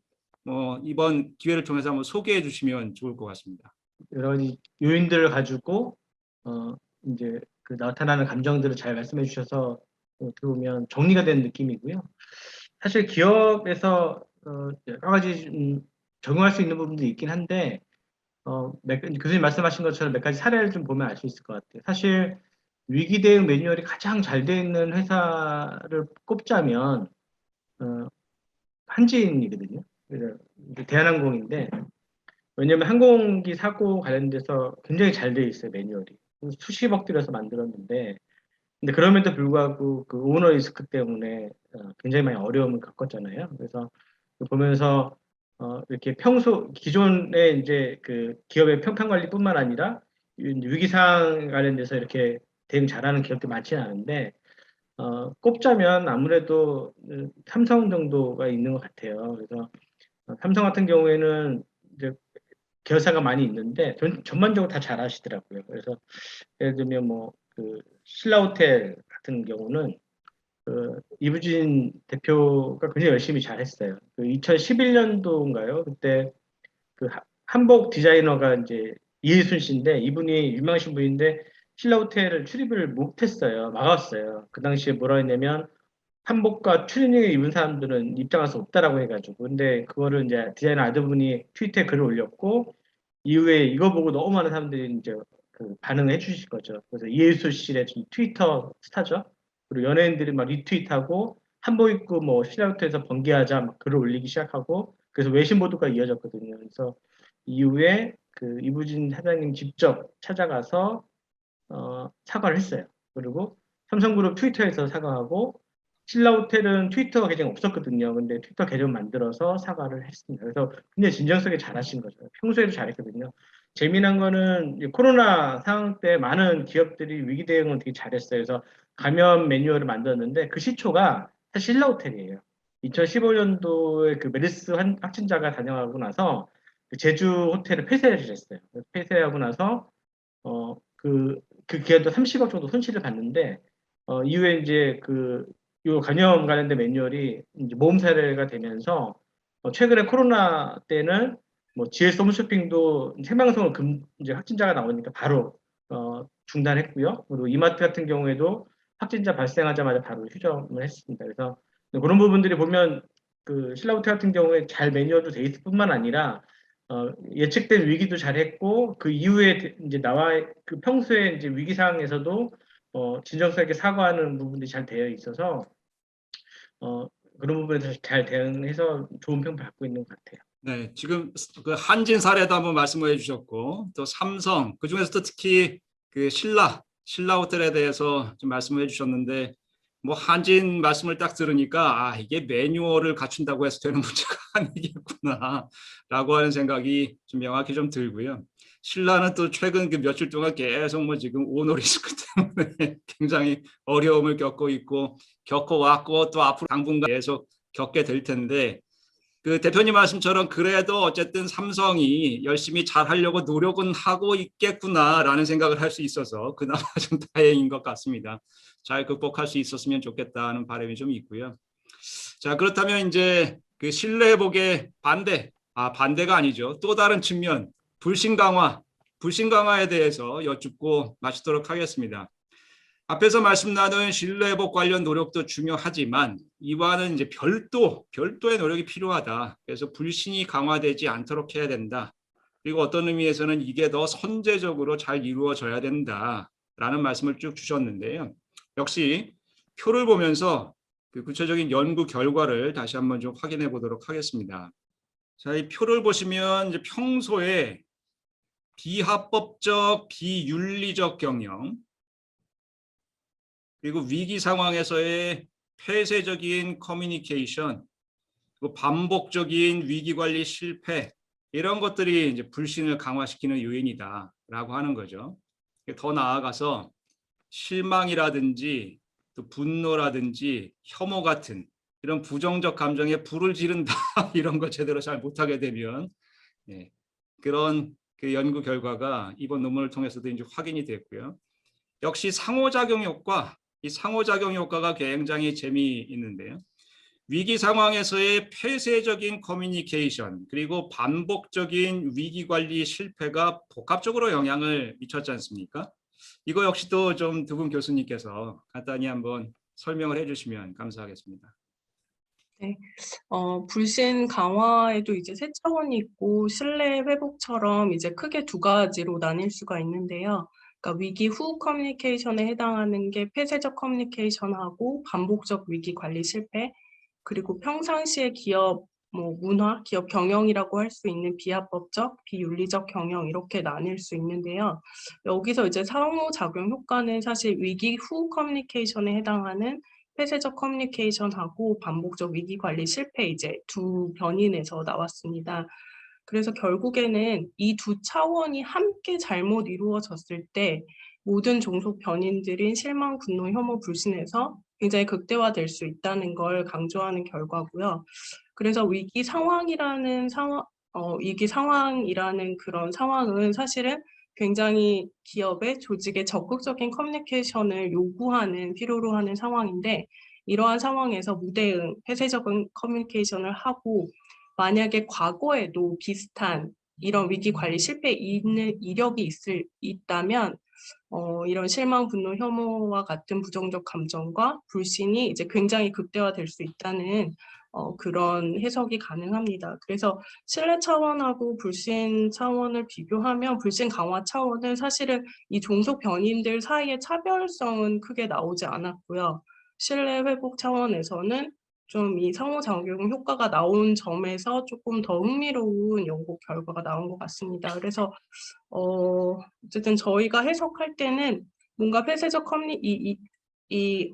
이번 기회를 통해서 한번 소개해 주시면 좋을 것 같습니다. 여러 가지 요인들을 가지고 이제 그 나타나는 감정들을 잘 말씀해 주셔서 들어오면 정리가 된 느낌이고요. 사실 기업에서 여러 가지 적용할 수 있는 부분도 있긴 한데 교수님 말씀하신 것처럼 몇 가지 사례를 좀 보면 알 수 있을 것 같아요. 사실 위기 대응 매뉴얼이 가장 잘 되어 있는 회사를 꼽자면 한진이거든요. 그래서 대한항공인데 왜냐하면 항공기 사고 관련돼서 굉장히 잘 되어 있어요, 매뉴얼이. 수십억 들여서 만들었는데 근데 그럼에도 불구하고 그 오너 리스크 때문에 굉장히 많이 어려움을 겪었잖아요. 그래서 보면서 이렇게 기존의 이제 그 기업의 평판 관리뿐만 아니라 위기 상황 관련돼서 이렇게 대응 잘하는 기업도 많지는 않은데 꼽자면 아무래도 삼성 정도가 있는 것 같아요. 그래서 삼성 같은 경우에는 이제 계열사가 많이 있는데 전반적으로 다 잘하시더라고요. 그래서 예를 들면 그 신라호텔 같은 경우는 이부진 대표가 굉장히 열심히 잘했어요. 그 2011년도인가요? 그때 그 한복 디자이너가 이제 이해순 씨인데 이분이 유명하신 분인데 신라호텔을 출입을 못했어요. 막았어요. 그 당시에 뭐라 했냐면 한복과 추리닝을 입은 사람들은 입장할 수 없다라고 해가지고 근데 그거를 이제 디자이너 아드분이 트위터에 글을 올렸고 이후에 이거 보고 너무 많은 사람들이 이제 그 반응을 해주실 거죠. 그래서 이해수 씨의 트위터 스타죠. 그리고 연예인들이 막 리트윗하고 한복 입고 신라호텔에서 번개하자 막 글을 올리기 시작하고 그래서 외신 보도가 이어졌거든요. 그래서 이후에 그 이부진 사장님 직접 찾아가서 사과를 했어요. 그리고 삼성그룹 트위터에서 사과하고 신라호텔은 트위터 계정이 없었거든요. 근데 트위터 계정 만들어서 사과를 했습니다. 그래서 굉장히 진정성이 잘하신 거죠. 평소에도 잘했거든요. 재미난 거는 코로나 상황 때 많은 기업들이 위기 대응을 되게 잘했어요. 그래서 감염 매뉴얼을 만들었는데 그 시초가 사실 신라호텔이에요. 2015년도에 그 메르스 확진자가 단영하고 나서 그 제주 호텔을 폐쇄를 했어요. 폐쇄하고 나서 그 기간도 30억 정도 손실을 봤는데 이후에 이제 요 감염 관련된 매뉴얼이 이제 모험 사례가 되면서 최근에 코로나 때는 GS 홈쇼핑도 생방송을 이제 확진자가 나오니까 바로 중단했고요. 그리고 이마트 같은 경우에도 확진자 발생하자마자 바로 휴점을 했습니다. 그래서 그런 부분들이 보면 그 신라호텔 같은 경우에 잘 매뉴얼도 돼 있을 뿐만 아니라 예측된 위기도 잘했고 그 이후에 이제 그 평소에 이제 위기 상황에서도 진정성 있게 사과하는 부분이 잘 되어 있어서 그런 부분에 잘 대응해서 좋은 평 받고 있는 것 같아요. 네, 지금 그 한진 사례도 한번 말씀해 주셨고 또 삼성 그 중에서도 특히 그 신라호텔에 대해서 좀 말씀해 주셨는데 한진 말씀을 딱 들으니까 이게 매뉴얼을 갖춘다고 해서 되는 문제가 아니겠구나라고 하는 생각이 좀 명확히 좀 들고요. 신라는 또 최근 그 며칠 동안 계속 지금 오너 리스크 때문에 굉장히 어려움을 겪어왔고 또 앞으로 당분간 계속 겪게 될 텐데 그 대표님 말씀처럼 그래도 어쨌든 삼성이 열심히 잘 하려고 노력은 하고 있겠구나라는 생각을 할 수 있어서 그나마 좀 다행인 것 같습니다. 잘 극복할 수 있었으면 좋겠다는 바람이 좀 있고요. 자, 그렇다면 이제 그 신뢰 회복의 반대가 아니죠. 또 다른 측면, 불신 강화에 대해서 여쭙고 마치도록 하겠습니다. 앞에서 말씀 나눈 신뢰 회복 관련 노력도 중요하지만 이와는 이제 별도의 노력이 필요하다. 그래서 불신이 강화되지 않도록 해야 된다. 그리고 어떤 의미에서는 이게 더 선제적으로 잘 이루어져야 된다라는 말씀을 쭉 주셨는데요. 역시 표를 보면서 그 구체적인 연구 결과를 다시 한번 좀 확인해 보도록 하겠습니다. 자, 이 표를 보시면 이제 평소에 비합법적, 비윤리적 경영, 그리고 위기 상황에서의 폐쇄적인 커뮤니케이션, 그리고 반복적인 위기 관리 실패, 이런 것들이 이제 불신을 강화시키는 요인이다라고 하는 거죠. 더 나아가서 실망이라든지 또 분노라든지 혐오 같은 이런 부정적 감정에 불을 지른다 이런 거 제대로 잘 못하게 되면 그런 그 연구 결과가 이번 논문을 통해서도 이제 확인이 됐고요. 역시 상호작용 효과, 이 상호작용 효과가 굉장히 재미있는데요. 위기 상황에서의 폐쇄적인 커뮤니케이션 그리고 반복적인 위기 관리 실패가 복합적으로 영향을 미쳤지 않습니까? 이거 역시도 좀 두 분 교수님께서 간단히 한번 설명을 해주시면 감사하겠습니다. 네, 불신 강화에도 이제 세 차원이 있고 신뢰 회복처럼 이제 크게 두 가지로 나뉠 수가 있는데요. 그러니까 위기 후 커뮤니케이션에 해당하는 게 폐쇄적 커뮤니케이션하고 반복적 위기 관리 실패, 그리고 평상시에 기업 문화, 기업 경영이라고 할 수 있는 비합법적, 비윤리적 경영 이렇게 나뉠 수 있는데요. 여기서 이제 상호작용 효과는 사실 위기 후 커뮤니케이션에 해당하는 폐쇄적 커뮤니케이션하고 반복적 위기 관리 실패 이제 두 변인에서 나왔습니다. 그래서 결국에는 이 두 차원이 함께 잘못 이루어졌을 때 모든 종속 변인들인 실망, 분노, 혐오, 불신에서 굉장히 극대화될 수 있다는 걸 강조하는 결과고요. 그래서 위기 상황이라는 그런 상황은 사실은 굉장히 기업의 조직의 적극적인 커뮤니케이션을 요구하는 필요로 하는 상황인데 이러한 상황에서 무대응, 폐쇄적인 커뮤니케이션을 하고 만약에 과거에도 비슷한 이런 위기 관리 실패 있는 이력이 있다면 이런 실망, 분노, 혐오와 같은 부정적 감정과 불신이 이제 굉장히 극대화될 수 있다는 그런 해석이 가능합니다. 그래서 신뢰 차원하고 불신 차원을 비교하면 불신 강화 차원은 사실은 이 종속 변인들 사이의 차별성은 크게 나오지 않았고요. 신뢰 회복 차원에서는 좀 이 상호작용 효과가 나온 점에서 조금 더 흥미로운 연구 결과가 나온 것 같습니다. 그래서 어쨌든 저희가 해석할 때는 뭔가 폐쇄적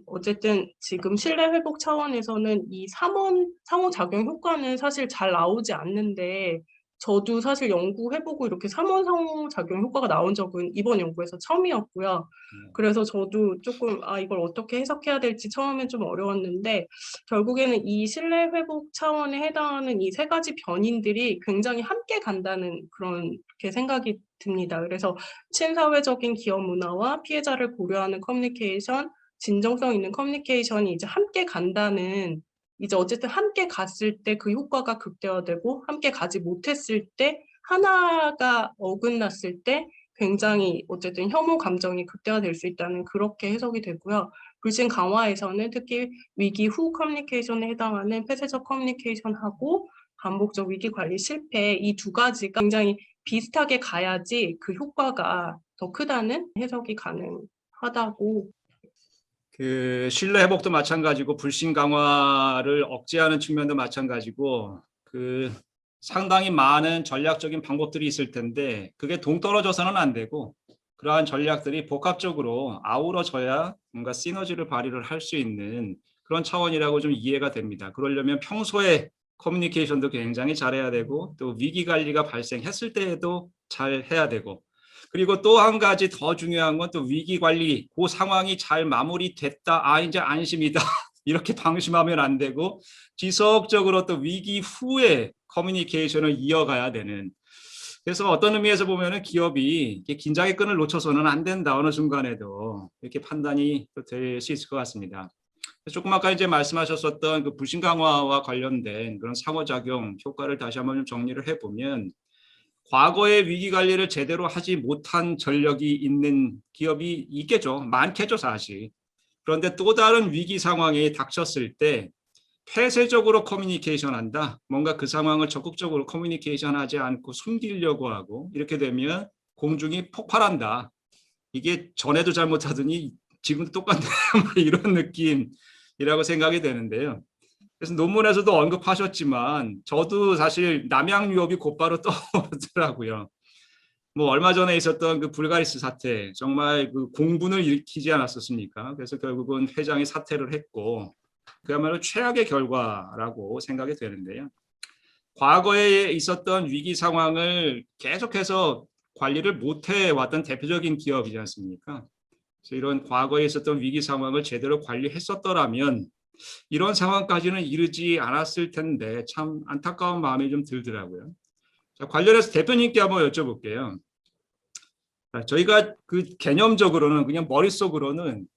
어쨌든 지금 신뢰 회복 차원에서는 이 상호작용 효과는 사실 잘 나오지 않는데 저도 사실 연구해보고 이렇게 상호작용 효과가 나온 적은 이번 연구에서 처음이었고요. 그래서 저도 조금 이걸 어떻게 해석해야 될지 처음엔 좀 어려웠는데 결국에는 이 신뢰 회복 차원에 해당하는 이 세 가지 변인들이 굉장히 함께 간다는 그런 생각이 듭니다. 그래서 친사회적인 기업 문화와 피해자를 고려하는 커뮤니케이션, 진정성 있는 커뮤니케이션이 이제 함께 간다는 이제 어쨌든 함께 갔을 때 그 효과가 극대화되고 함께 가지 못했을 때 하나가 어긋났을 때 굉장히 어쨌든 혐오 감정이 극대화될 수 있다는 그렇게 해석이 되고요. 불신 강화에서는 특히 위기 후 커뮤니케이션에 해당하는 폐쇄적 커뮤니케이션하고 반복적 위기 관리 실패 이 두 가지가 굉장히 비슷하게 가야지 그 효과가 더 크다는 해석이 가능하다고. 그 신뢰 회복도 마찬가지고 불신 강화를 억제하는 측면도 마찬가지고 그 상당히 많은 전략적인 방법들이 있을 텐데 그게 동떨어져서는 안 되고 그러한 전략들이 복합적으로 아우러져야 뭔가 시너지를 발휘를 할 수 있는 그런 차원이라고 좀 이해가 됩니다. 그러려면 평소에 커뮤니케이션도 굉장히 잘해야 되고 또 위기 관리가 발생했을 때에도 잘 해야 되고 그리고 또 한 가지 더 중요한 건 또 위기 관리, 그 상황이 잘 마무리됐다, 이제 안심이다 이렇게 방심하면 안 되고 지속적으로 또 위기 후에 커뮤니케이션을 이어가야 되는. 그래서 어떤 의미에서 보면은 기업이 긴장의 끈을 놓쳐서는 안 된다 어느 순간에도 이렇게 판단이 될 수 있을 것 같습니다. 조금 아까 이제 말씀하셨었던 그 불신 강화와 관련된 그런 상호작용 효과를 다시 한번 좀 정리를 해보면 과거의 위기 관리를 제대로 하지 못한 전력이 있는 기업이 있겠죠. 많겠죠, 사실. 그런데 또 다른 위기 상황이 닥쳤을 때 폐쇄적으로 커뮤니케이션한다. 뭔가 그 상황을 적극적으로 커뮤니케이션하지 않고 숨기려고 하고 이렇게 되면 공중이 폭발한다. 이게 전에도 잘못하더니 지금도 똑같네. 이런 느낌이라고 생각이 되는데요. 그래서 논문에서도 언급하셨지만 저도 사실 남양 유업이 곧바로 떠오르더라고요. 뭐 얼마 전에 있었던 그 불가리스 사태 정말 그 공분을 일으키지 않았었습니까? 그래서 결국은 회장이 사퇴를 했고 그야말로 최악의 결과라고 생각이 되는데요. 과거에 있었던 위기 상황을 계속해서 관리를 못해 왔던 대표적인 기업이지 않습니까? 그래서 이런 과거에 있었던 위기 상황을 제대로 관리했었더라면 이런 상황까지는 이르지 않았을 텐데 참 안타까운 마음이 좀 들더라고요. 자, 관련해서 대표님께 한번 여쭤볼게요. 저희가 그 개념적으로는 그냥 머릿속으로는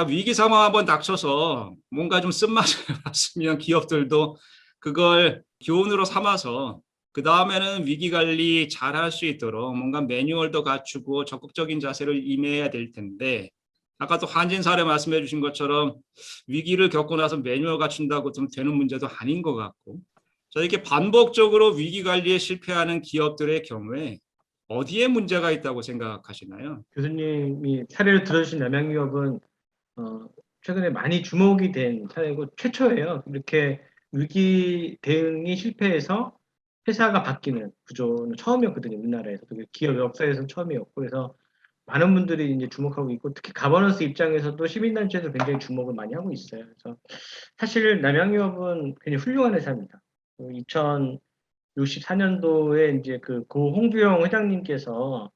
위기 상황 한번 닥쳐서 뭔가 좀 쓴맛을 봤으면 기업들도 그걸 교훈으로 삼아서 그 다음에는 위기 관리 잘 할 수 있도록 뭔가 매뉴얼도 갖추고 적극적인 자세를 임해야 될 텐데 아까 또 한진 사례 말씀해 주신 것처럼 위기를 겪고 나서 매뉴얼 갖춘다고 좀 되는 문제도 아닌 것 같고 자, 이렇게 반복적으로 위기 관리에 실패하는 기업들의 경우에 어디에 문제가 있다고 생각하시나요? 교수님이 사례를 들어주신 남양유업은 최근에 많이 주목이 된 사례고 최초예요. 이렇게 위기 대응이 실패해서 회사가 바뀌는 구조는 처음이었거든요. 우리나라에서. 기업 역사에서는 처음이었고 그래서 많은 분들이 이제 주목하고 있고 특히 가버넌스 입장에서도 시민단체에서 굉장히 주목을 많이 하고 있어요. 그래서 사실 남양유업은 굉장히 훌륭한 회사입니다. 2064년도에 이제 그 고 홍두영 회장님께서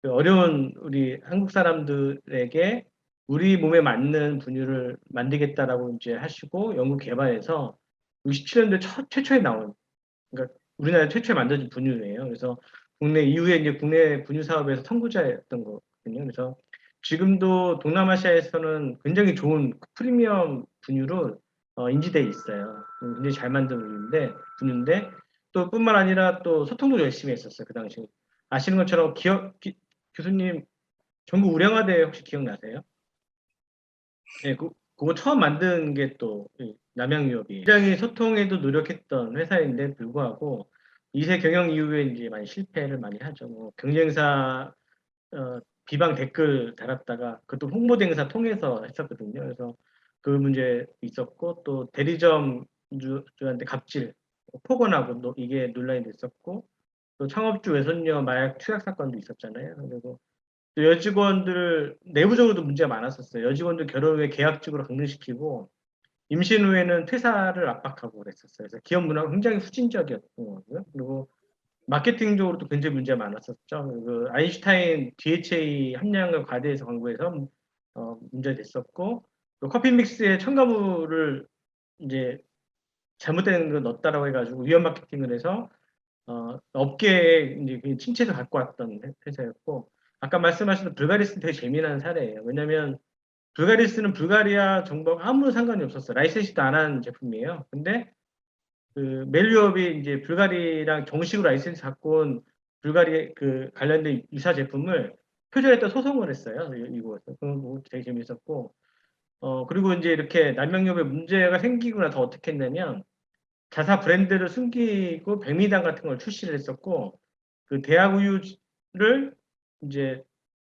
그 어려운 우리 한국 사람들에게 우리 몸에 맞는 분유를 만들겠다라고 이제 하시고 연구 개발해서 67년도에 최초에 나온 그러니까 우리나라 최초에 만들어진 분유예요. 그래서 국내 이후에 이제 국내 분유 사업에서 선구자였던 거거든요. 그래서 지금도 동남아시아에서는 굉장히 좋은 프리미엄 분유로 인지돼 있어요. 굉장히 잘 만든 분유인데 또 뿐만 아니라 또 소통도 열심히 했었어요. 그 당시 아시는 것처럼 교수님 전국 우량화대 혹시 기억나세요? 네, 그거 처음 만든 게 또 남양유업이 굉장히 소통에도 노력했던 회사인데 불구하고 2세 경영 이후에 이제 많이 실패를 많이 하죠. 뭐 경쟁사 비방 댓글 달았다가 그것도 홍보대행사 통해서 했었거든요. 그래서 그 문제 있었고 또 대리점주한테 갑질 폭언하고 이게 논란이 됐었고 또 창업주 외손녀 마약 투약 사건도 있었잖아요. 그리고 또 여직원들 내부적으로도 문제가 많았었어요. 여직원들 결혼 후에 계약직으로 강등시키고 임신 후에는 퇴사를 압박하고 그랬었어요. 그래서 기업 문화가 굉장히 후진적이었던 거고요. 그리고 마케팅적으로도 굉장히 문제가 많았었죠. 그 아인슈타인 DHA 함량을 과대해서 광고해서 문제가 됐었고 또 커피 믹스에 첨가물을 이제 잘못된 걸 넣었다라고 해가지고 위험 마케팅을 해서 업계에 이제 침체를 갖고 왔던 회사였고 아까 말씀하신 불가리스는 되게 재미난 사례예요. 왜냐하면 불가리스는 불가리아 정부와 아무 상관이 없었어요. 라이센스도 안 한 제품이에요. 근데 그 멜유업이 이제 불가리랑 정식으로 라이센스 갖고 온 불가리 그 관련된 유사 제품을 표절했다 소송을 했어요. 이곳에서 그런 거 되게 재밌었고 그리고 이제 이렇게 남양유업에 문제가 생기고 나서 어떻게 했냐면 자사 브랜드를 숨기고 백미당 같은 걸 출시를 했었고 그 대학 우유를 이제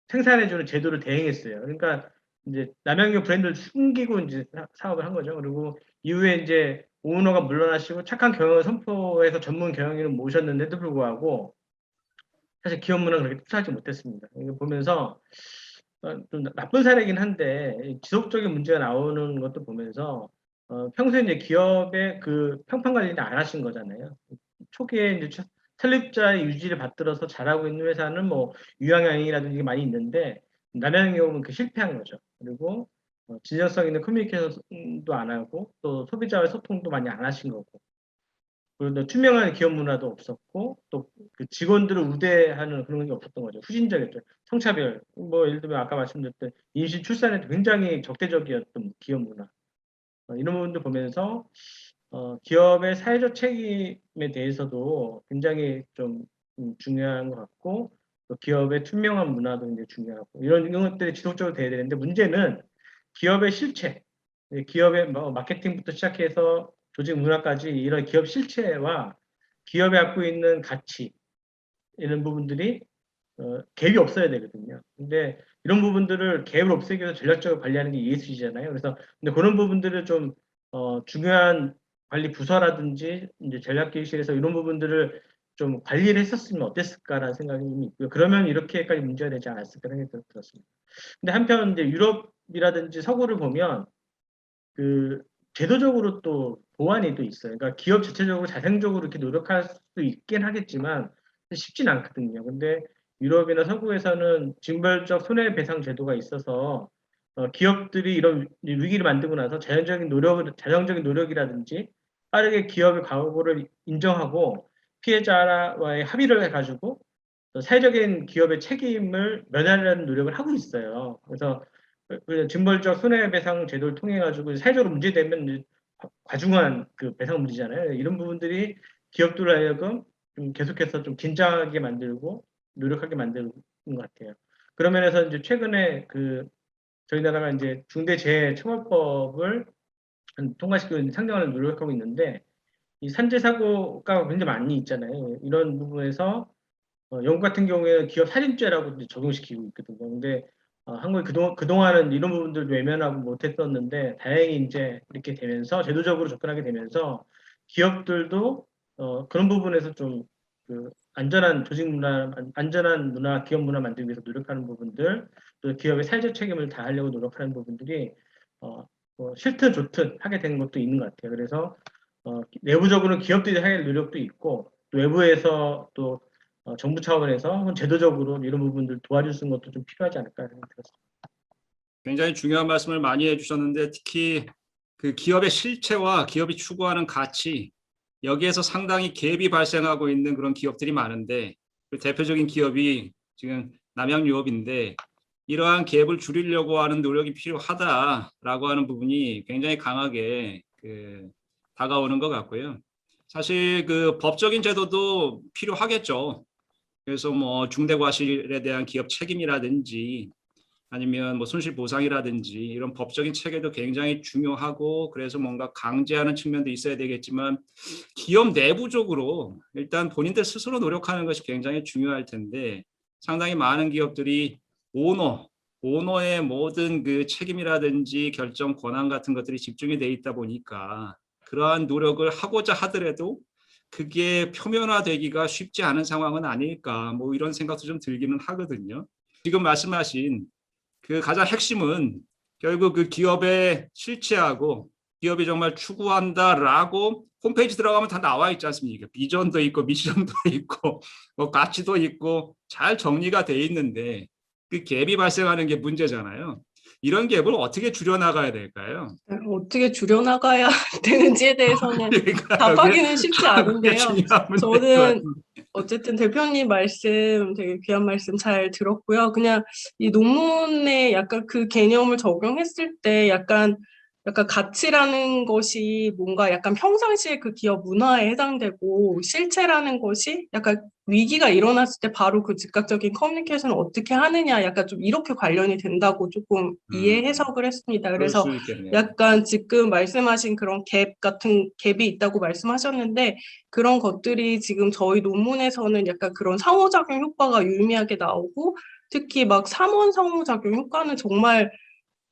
생산해주는 제도를 대행했어요. 그러니까 이제 남양유 브랜드를 숨기고 이제 사업을 한 거죠. 그리고 이후에 이제 오너가 물러나시고 착한 경영을 선포해서 전문 경영인을 모셨는데도 불구하고 사실 기업 문화는 그렇게 투자하지 못했습니다. 이거 보면서 좀 나쁜 사례이긴 한데 지속적인 문제가 나오는 것도 보면서 평소에 이제 기업의 그 평판 관리는 안 하신 거잖아요. 초기에 이제 설립자의 유지를 받들어서 잘하고 있는 회사는 뭐 유양양이라든지 많이 있는데 남양유업은 그 실패한 거죠. 그리고 진정성 있는 커뮤니케이션도 안 하고 또 소비자와의 소통도 많이 안 하신 거고 그리고 투명한 기업 문화도 없었고 또 그 직원들을 우대하는 그런 게 없었던 거죠. 후진적이었죠. 성차별 뭐 예를 들면 아까 말씀드렸던 임신 출산에도 굉장히 적대적이었던 기업 문화 이런 부분도 보면서 기업의 사회적 책임에 대해서도 굉장히 좀 중요한 것 같고 또 기업의 투명한 문화도 굉장히 중요하고 이런 것들이 지속적으로 돼야 되는데 문제는 기업의 실체, 기업의 마케팅부터 시작해서 조직 문화까지 이런 기업 실체와 기업이 갖고 있는 가치 이런 부분들이 갭이 없어야 되거든요. 근데 이런 부분들을 갭을 없애기 위해서 전략적으로 관리하는 게 ESG잖아요. 그래서 근데 그런 부분들을 좀 중요한 관리 부서라든지 이제 전략기획실에서 이런 부분들을 좀 관리를 했었으면 어땠을까라는 생각이 좀 있고요. 그러면 이렇게까지 문제가 되지 않았을까 생각이 들었습니다. 근데 한편 이제 유럽이라든지 서구를 보면 그 제도적으로 또 보완이 또 있어요. 그러니까 기업 자체적으로 자생적으로 이렇게 노력할 수 있긴 하겠지만 쉽진 않거든요. 근데 유럽이나 서구에서는 징벌적 손해배상 제도가 있어서 기업들이 이런 위기를 만들고 나서 자연적인 노력이라든지 빠르게 기업의 과거를 인정하고 피해자와의 합의를 해가지고 사회적인 기업의 책임을 면하려는 노력을 하고 있어요. 그래서 그 징벌적 손해배상 제도를 통해 가지고 사회적으로 문제되면 이제 과중한 그 배상 문제잖아요. 이런 부분들이 기업들을 하여금 좀 계속해서 좀 긴장하게 만들고 노력하게 만드는 것 같아요. 그런 면에서 이제 최근에 그 저희 나라가 이제 중대재해처벌법을 통과시키고 상정하는 노력하고 있는데 이 산재 사고가 굉장히 많이 있잖아요. 이런 부분에서 영국 같은 경우에 기업 살인죄라고 이제 적용시키고 있거든요. 근데 한국이 그동안은 이런 부분들 외면하고 못했었는데 다행히 이제 이렇게 되면서 제도적으로 접근하게 되면서 기업들도 그런 부분에서 좀 그 안전한 조직 문화, 안전한 문화, 기업 문화 만들기 위해서 노력하는 부분들, 또 기업의 사회적 책임을 다하려고 노력하는 부분들이 싫든 좋든 하게 되는 것도 있는 것 같아요. 그래서 내부적으로 기업들이 할 노력도 있고 또 외부에서 또 정부 차원에서 제도적으로 이런 부분들 도와줄 수 있는 것도 좀 필요하지 않을까 생각이 들었습니다. 굉장히 중요한 말씀을 많이 해주셨는데 특히 그 기업의 실체와 기업이 추구하는 가치 여기에서 상당히 갭이 발생하고 있는 그런 기업들이 많은데 그 대표적인 기업이 지금 남양유업인데 이러한 갭을 줄이려고 하는 노력이 필요하다라고 하는 부분이 굉장히 강하게 다가오는 것 같고요. 사실 그 법적인 제도도 필요하겠죠. 그래서 뭐 중대과실에 대한 기업 책임이라든지 아니면 뭐 손실보상이라든지 이런 법적인 체계도 굉장히 중요하고 그래서 뭔가 강제하는 측면도 있어야 되겠지만 기업 내부적으로 일단 본인들 스스로 노력하는 것이 굉장히 중요할 텐데 상당히 많은 기업들이 오너의 모든 그 책임이라든지 결정 권한 같은 것들이 집중이 돼 있다 보니까 그러한 노력을 하고자 하더라도 그게 표면화되기가 쉽지 않은 상황은 아닐까 뭐 이런 생각도 좀 들기는 하거든요. 지금 말씀하신 그 가장 핵심은 결국 그 기업의 실체하고 기업이 정말 추구한다라고 홈페이지 들어가면 다 나와 있지 않습니까? 비전도 있고 미션도 있고 뭐 가치도 있고 잘 정리가 돼 있는데 그 갭이 발생하는 게 문제잖아요. 이런 갭을 어떻게 줄여나가야 될까요? 어떻게 줄여나가야 되는지에 대해서는 그러니까 답하기는 쉽지 그게 않은데요. 중요한 문제인 것 저는 같은데. 어쨌든 대표님 말씀 되게 귀한 말씀 잘 들었고요. 그냥 이 논문에 약간 그 개념을 적용했을 때 약간 가치라는 것이 뭔가 약간 평상시에 그 기업 문화에 해당되고 실체라는 것이 약간 위기가 일어났을 때 바로 그 즉각적인 커뮤니케이션을 어떻게 하느냐 약간 좀 이렇게 관련이 된다고 조금 이해 해석을 했습니다. 그럴 그래서 수 있겠네요. 약간 지금 말씀하신 그런 갭이 있다고 말씀하셨는데 그런 것들이 지금 저희 논문에서는 약간 그런 상호작용 효과가 유의미하게 나오고 특히 막 3원 상호작용 효과는 정말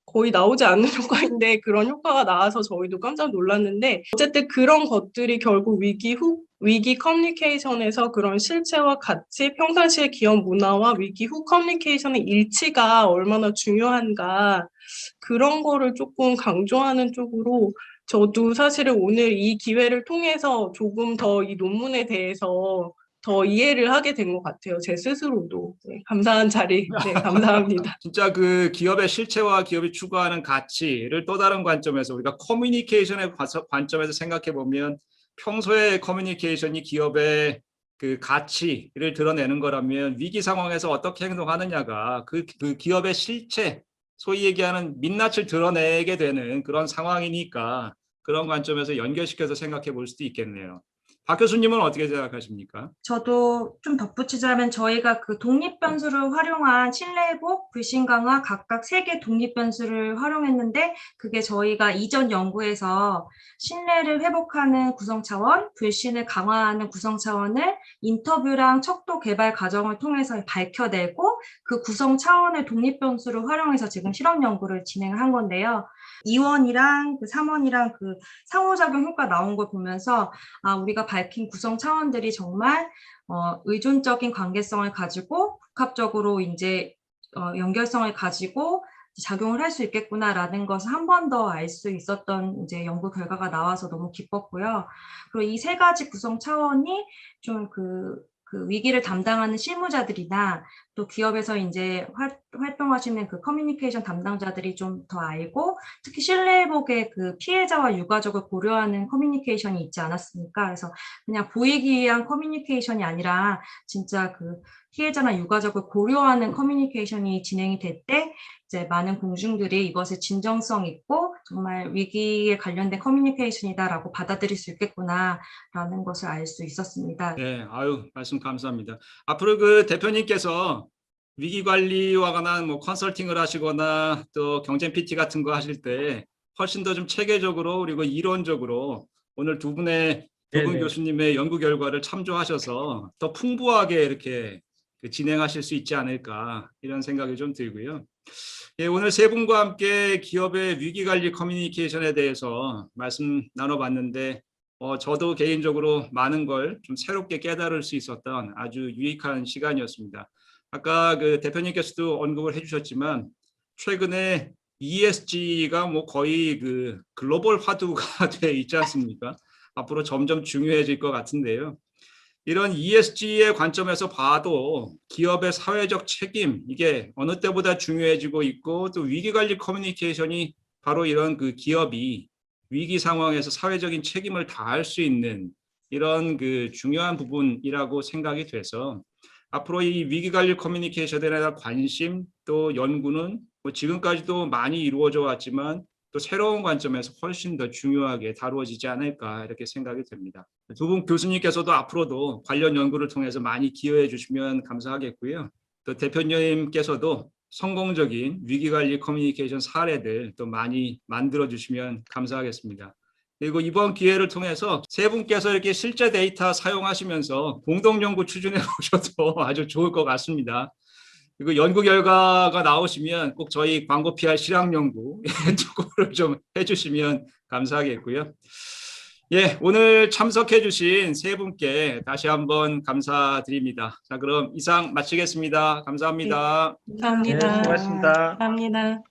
거의 나오지 않는 효과인데 그런 효과가 나와서 저희도 깜짝 놀랐는데 어쨌든 그런 것들이 결국 위기 커뮤니케이션에서 그런 실체와 가치, 평상시의 기업 문화와 위기 후 커뮤니케이션의 일치가 얼마나 중요한가 그런 거를 조금 강조하는 쪽으로 저도 사실은 오늘 이 기회를 통해서 조금 더 이 논문에 대해서 더 이해를 하게 된 것 같아요. 제 스스로도. 네, 감사한 자리. 네, 감사합니다. 진짜 그 기업의 실체와 기업이 추구하는 가치를 또 다른 관점에서 우리가 커뮤니케이션의 관점에서 생각해 보면 평소에 커뮤니케이션이 기업의 그 가치를 드러내는 거라면 위기 상황에서 어떻게 행동하느냐가 그 기업의 실체, 소위 얘기하는 민낯을 드러내게 되는 그런 상황이니까 그런 관점에서 연결시켜서 생각해 볼 수도 있겠네요. 박 교수님은 어떻게 생각하십니까? 저도 좀 덧붙이자면 저희가 그 독립변수를 활용한 신뢰회복, 불신 강화 각각 3개 독립변수를 활용했는데 그게 저희가 이전 연구에서 신뢰를 회복하는 구성 차원, 불신을 강화하는 구성 차원을 인터뷰랑 척도 개발 과정을 통해서 밝혀내고 그 구성 차원의 독립변수를 활용해서 지금 실험 연구를 진행을 한 건데요. 2원이랑 그 3원이랑 그 상호작용 효과 나온 걸 보면서 우리가 밝힌 구성 차원들이 정말 의존적인 관계성을 가지고 복합적으로 이제 연결성을 가지고 작용을 할 수 있겠구나라는 것을 한 번 더 알 수 있었던 이제 연구 결과가 나와서 너무 기뻤고요. 그리고 이 3가지 구성 차원이 좀 그 위기를 담당하는 실무자들이나 또 기업에서 이제 활동하시는 그 커뮤니케이션 담당자들이 좀 더 알고 특히 신뢰회복의 그 피해자와 유가족을 고려하는 커뮤니케이션이 있지 않았습니까? 그래서 그냥 보이기 위한 커뮤니케이션이 아니라 진짜 그 피해자나 유가족을 고려하는 커뮤니케이션이 진행이 될 때 이제 많은 공중들이 이것을 진정성 있고 정말 위기에 관련된 커뮤니케이션이다라고 받아들일 수 있겠구나라는 것을 알 수 있었습니다. 네, 아유, 말씀 감사합니다. 앞으로 그 대표님께서 위기 관리와 관한 뭐 컨설팅을 하시거나 또 경쟁 PT 같은 거 하실 때 훨씬 더 좀 체계적으로 그리고 이론적으로 오늘 두 분 네네. 교수님의 연구 결과를 참조하셔서 더 풍부하게 이렇게 진행하실 수 있지 않을까 이런 생각이 좀 들고요. 예, 오늘 세 분과 함께 기업의 위기 관리 커뮤니케이션에 대해서 말씀 나눠봤는데 저도 개인적으로 많은 걸 좀 새롭게 깨달을 수 있었던 아주 유익한 시간이었습니다. 아까 그 대표님께서도 언급을 해주셨지만 최근에 ESG가 뭐 거의 그 글로벌 화두가 돼 있지 않습니까? 앞으로 점점 중요해질 것 같은데요. 이런 ESG의 관점에서 봐도 기업의 사회적 책임 이게 어느 때보다 중요해지고 있고 또 위기관리 커뮤니케이션이 바로 이런 그 기업이 위기 상황에서 사회적인 책임을 다할 수 있는 이런 그 중요한 부분이라고 생각이 돼서 앞으로 이 위기관리 커뮤니케이션에 대한 관심 또 연구는 뭐 지금까지도 많이 이루어져 왔지만 또 새로운 관점에서 훨씬 더 중요하게 다루어지지 않을까 이렇게 생각이 됩니다. 두 분 교수님께서도 앞으로도 관련 연구를 통해서 많이 기여해 주시면 감사하겠고요. 또 대표님께서도 성공적인 위기관리 커뮤니케이션 사례들 또 많이 만들어 주시면 감사하겠습니다. 그리고 이번 기회를 통해서 세 분께서 이렇게 실제 데이터 사용하시면서 공동 연구 추진해 보셔도 아주 좋을 것 같습니다. 그리고 연구 결과가 나오시면 꼭 저희 광고 PR 실황 연구 이쪽으로 좀 해주시면 감사하겠고요. 예, 오늘 참석해 주신 세 분께 다시 한번 감사드립니다. 자, 그럼 이상 마치겠습니다. 감사합니다. 감사합니다. 네, 수고하셨습니다. 감사합니다.